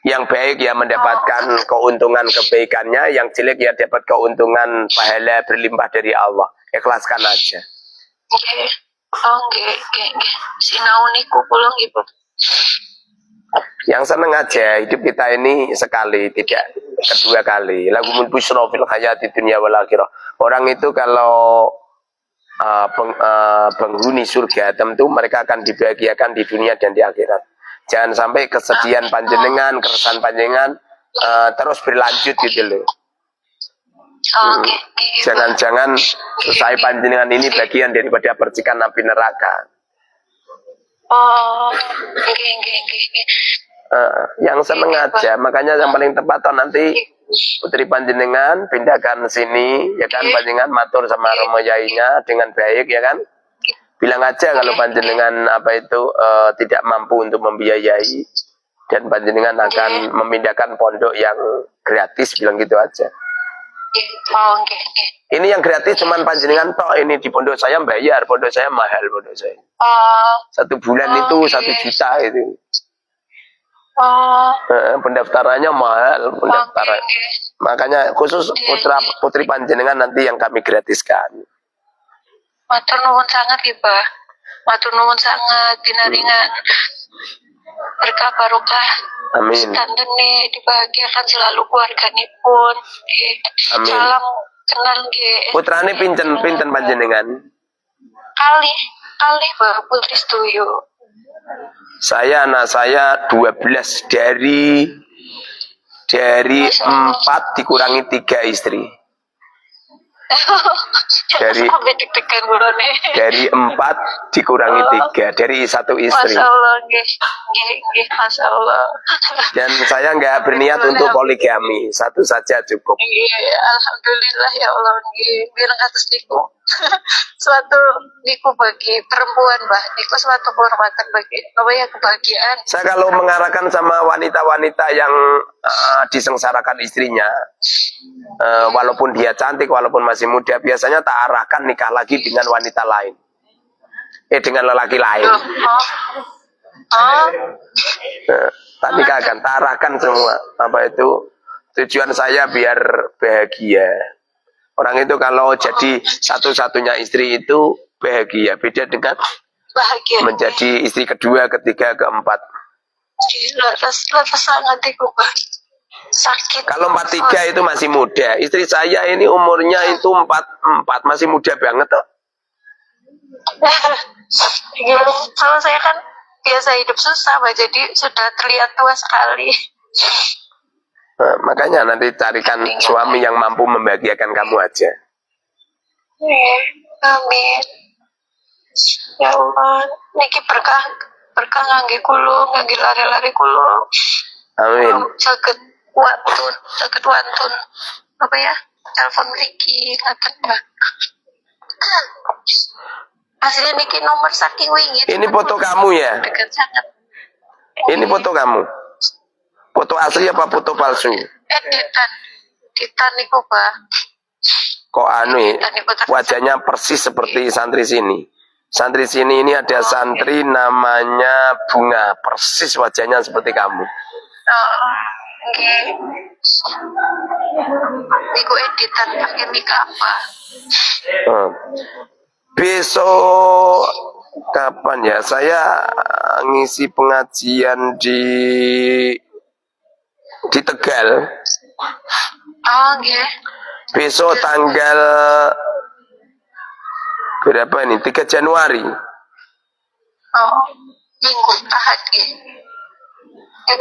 Yang baik ya mendapatkan keuntungan kebaikannya, yang jelek ya dapat keuntungan pahala berlimpah dari Allah. Ikhlaskan aja. Oke. Sinau niku kula nggih, Bu. Yang seneng aja, hidup kita ini sekali, tidak kedua kali. Lagumun busra fil hayati dunya wal akhirah. Orang itu kalau penghuni surga, tentu mereka akan dibahagiakan di dunia dan di akhirat. Jangan sampai kesedihan panjenengan, keresahan panjenengan terus berlanjut gitu loh. Jangan-jangan selesai panjenengan ini bagian daripada percikan api neraka. Yang seneng aja, makanya yang paling tepat toh nanti putri panjenengan pindahkan sini, ya kan, panjenengan matur sama romo yainya dengan baik, ya kan. Bilang aja kalau panjenengan tidak mampu untuk membiayai dan panjenengan akan memindahkan pondok yang gratis, bilang gitu aja. Oh, nggih. Ini yang gratis cuman panjenengan tok, ini di pondok saya bayar, pondok saya mahal pondok saya. Oh, 1 bulan itu 1 juta itu. oh, Pendaftarannya mahal, pendaftaran. nggih. Makanya khusus putra putri panjenengan nanti yang kami gratiskan. Matur nuwun sangat nggih, Pak. Matur nuwun sangat pinaringan. Berkah barokah. Amin. Tantene dibahagiakan selalu keluarganipun. Nggih. Amin. Salam kenal nggih. Putrane pinten panjenengan? Kali Pak Putri Setuju. Anak saya 12 dari 4 dikurangi 3 istri. Dari- sampai deg-degan gulone. Dari 4 dikurangi 3 dari 1 istri. Masya Allah, nggih, Masya Allah. Dan saya nggak berniat untuk poligami, 1 saja cukup. Nggih, alhamdulillah ya Allah, nggih. Mireng atas niku. Suatu niku bagi perempuan, Mbah. Niku suatu kehormatan bagi kebahagiaan. Saya kalau mengarahkan sama wanita-wanita yang disengsarakan istrinya, walaupun dia cantik, walaupun masih muda, biasanya tak arahkan nikah lagi dengan wanita lain. Dengan lelaki lain. Tak nikahkan, tak arahkan semua. Apa itu? Tujuan saya biar bahagia. Orang itu kalau jadi satu-satunya istri itu bahagia. Beda dengan Bahagia. menjadi istri kedua, ketiga, keempat. Lantas sangat iku, Mbah. Sakit. Kalau 43 itu masih muda. Istri saya ini umurnya itu 44, masih muda banget toh. Kalau saya kan biasa hidup susah, Mbak, jadi sudah terlihat tua sekali. Makanya nanti carikan suami yang mampu membahagiakan kamu aja. Amin. Ya Allah, niki berkah ngangge kulo, ngangge lari-lari kulo. Amin. Saged wantun. Apa ya? Telepon mriki ngaten, Mbak. Hasilnya niki nomor saking wingi. Ini foto kamu ya? Dekat sangat. Ini foto kamu. Foto asli apa foto palsu? Editan niku, Pak. Kok wajahnya persis seperti santri sini. Santri sini ini ada santri namanya Bunga, persis wajahnya seperti kamu. Nggih. Niku editan pakai mic apa? Besok kapan ya? Saya ngisi pengajian di Tegal. Oh, nggih. Besok tanggal berapa ini? 3 Januari. Oh, minggu ahad nggih.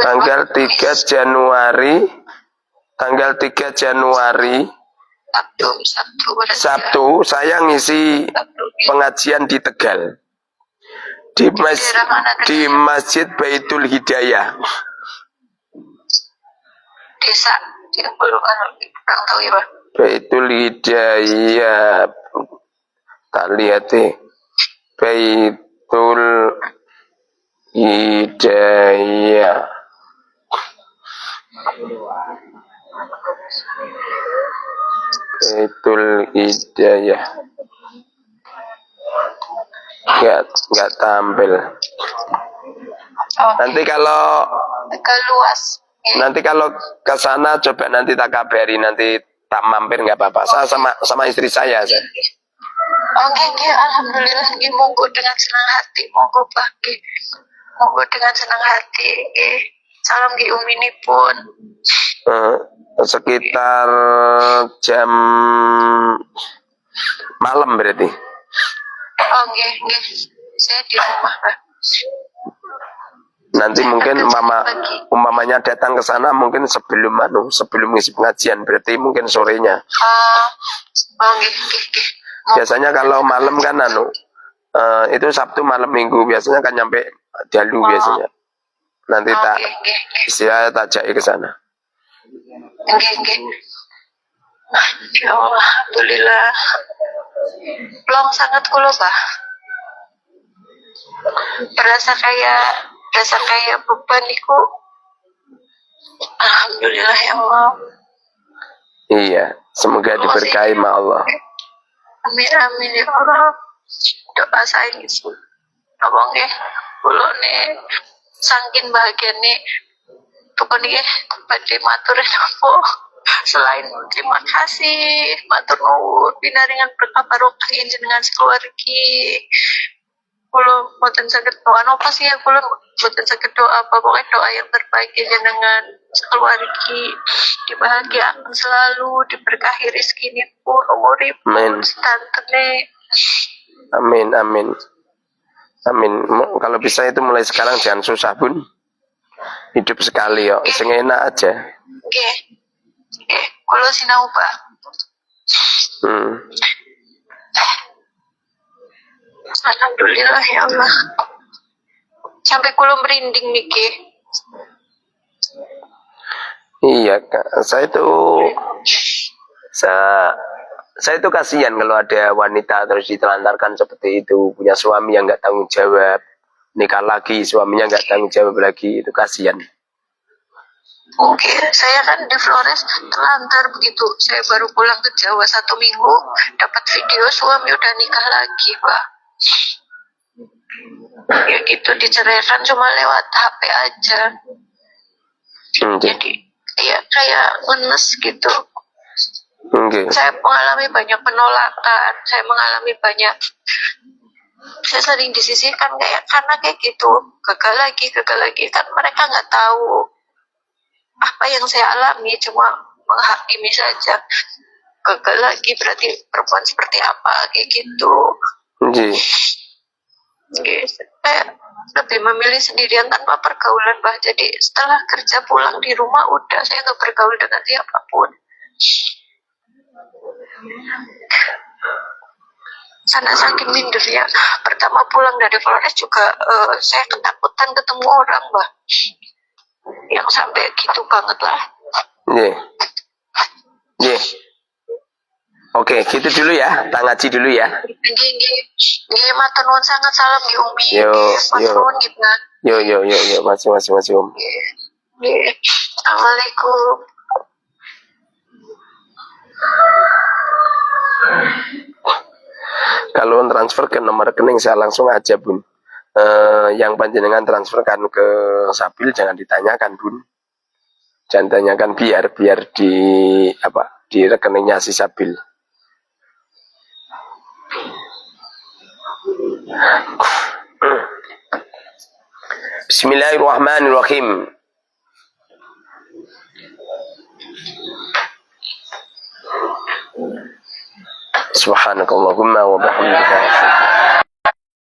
Tanggal 3 Januari. Tanggal 3 Januari. Sabtu saya ngisi pengajian di Tegal. Di Masjid Baitul Hidayah. Desa kurang tahu ya, Pak. Baitul Hidayah. Tak lihat deh. Baitul Hidayah. Baitul Hidayah. Nggak tampil. Nanti kalau luas. Nanti kalau ke sana coba nanti tak kabari, nanti tak mampir nggak apa-apa. Saya sama istri saya. Nggih, alhamdulillah nggih, monggo dengan senang hati, monggo Pak nggih. Monggo dengan senang hati nggih. Salam nggih uminipun. Sekitar jam malam berarti. Nggih. Saya di rumah, Pak. Nanti mungkin umpamanya datang ke sana mungkin sebelum ngisi pengajian, berarti mungkin sorenya. Nggih. Biasanya kalau malam kan itu Sabtu malam Minggu biasanya kan nyampe dalu biasanya. Nanti tak istirahat tak ajak ke sana. Nggih. Ya Allah, alhamdulillah. Long sangat kula, Pak. Berasa kayak beban itu. Alhamdulillah ya Allah. Iya, Semoga diberkahi sama Allah. Amin amin ya Allah. Doa saya gitu. Apa nggih? Kula nih saking bahagiane pokoknya badhe matur napa selain terima kasih matur nuwun pinaringan berkah barokah jenengan sekeluargi. Kula mboten saged doa napa sih ya kula mboten saged doa apa pokoknya doa yang terbaik jenengan sekeluargi dibahagiakan selalu diberkahi rezekinipun umuripun stantene. Amin, amin. Amin. Kalau bisa itu mulai sekarang jangan susah, Bun. Hidup sekali yo, sing enak aja. Nggih. Nggih, kula sinau, Pak. Alhamdulillah ya Allah. Sampai kula merinding niki. Iya, Kak. Saya itu kasihan kalau ada wanita terus ditelantarkan seperti itu, punya suami yang nggak tanggung jawab, nikah lagi suaminya nggak tanggung jawab lagi, itu kasihan. Oke, saya kan di Flores terlantar begitu. Saya baru pulang ke Jawa 1 minggu, dapat video suami udah nikah lagi, Pak. Ya gitu, diceraikan cuma lewat HP aja. Jadi, ya kayak ngenes gitu. Saya mengalami banyak penolakan, saya sering disisihkan karena kayak gitu, gagal lagi kan mereka nggak tahu apa yang saya alami, cuma menghakimi saja. Gagal lagi berarti perempuan seperti apa kayak gitu. Saya lebih memilih sendirian tanpa pergaulan, Bah. Jadi setelah kerja pulang di rumah udah saya nggak bergaul dengan siapapun. Sana saking mindernya. Pertama pulang dari Flores juga saya ketakutan ketemu orang, Mbak. Yang sampai gitu banget lah. Oke, gitu dulu ya. Tak ngaji dulu ya. Nggih, matur nuwun sangat, salam nggih Umi. Yo. Gimana? Yo, masih Om. Nggih. Assalamualaikum. Kalau transfer ke nomor rekening saya langsung aja, Bun. Yang panjenengan transferkan ke Sabil jangan ditanyakan, Bun. Jangan tanyakan biar di rekeningnya si Sabil. Bismillahirrahmanirrahim. Subhanakallahumma wa bihamdika.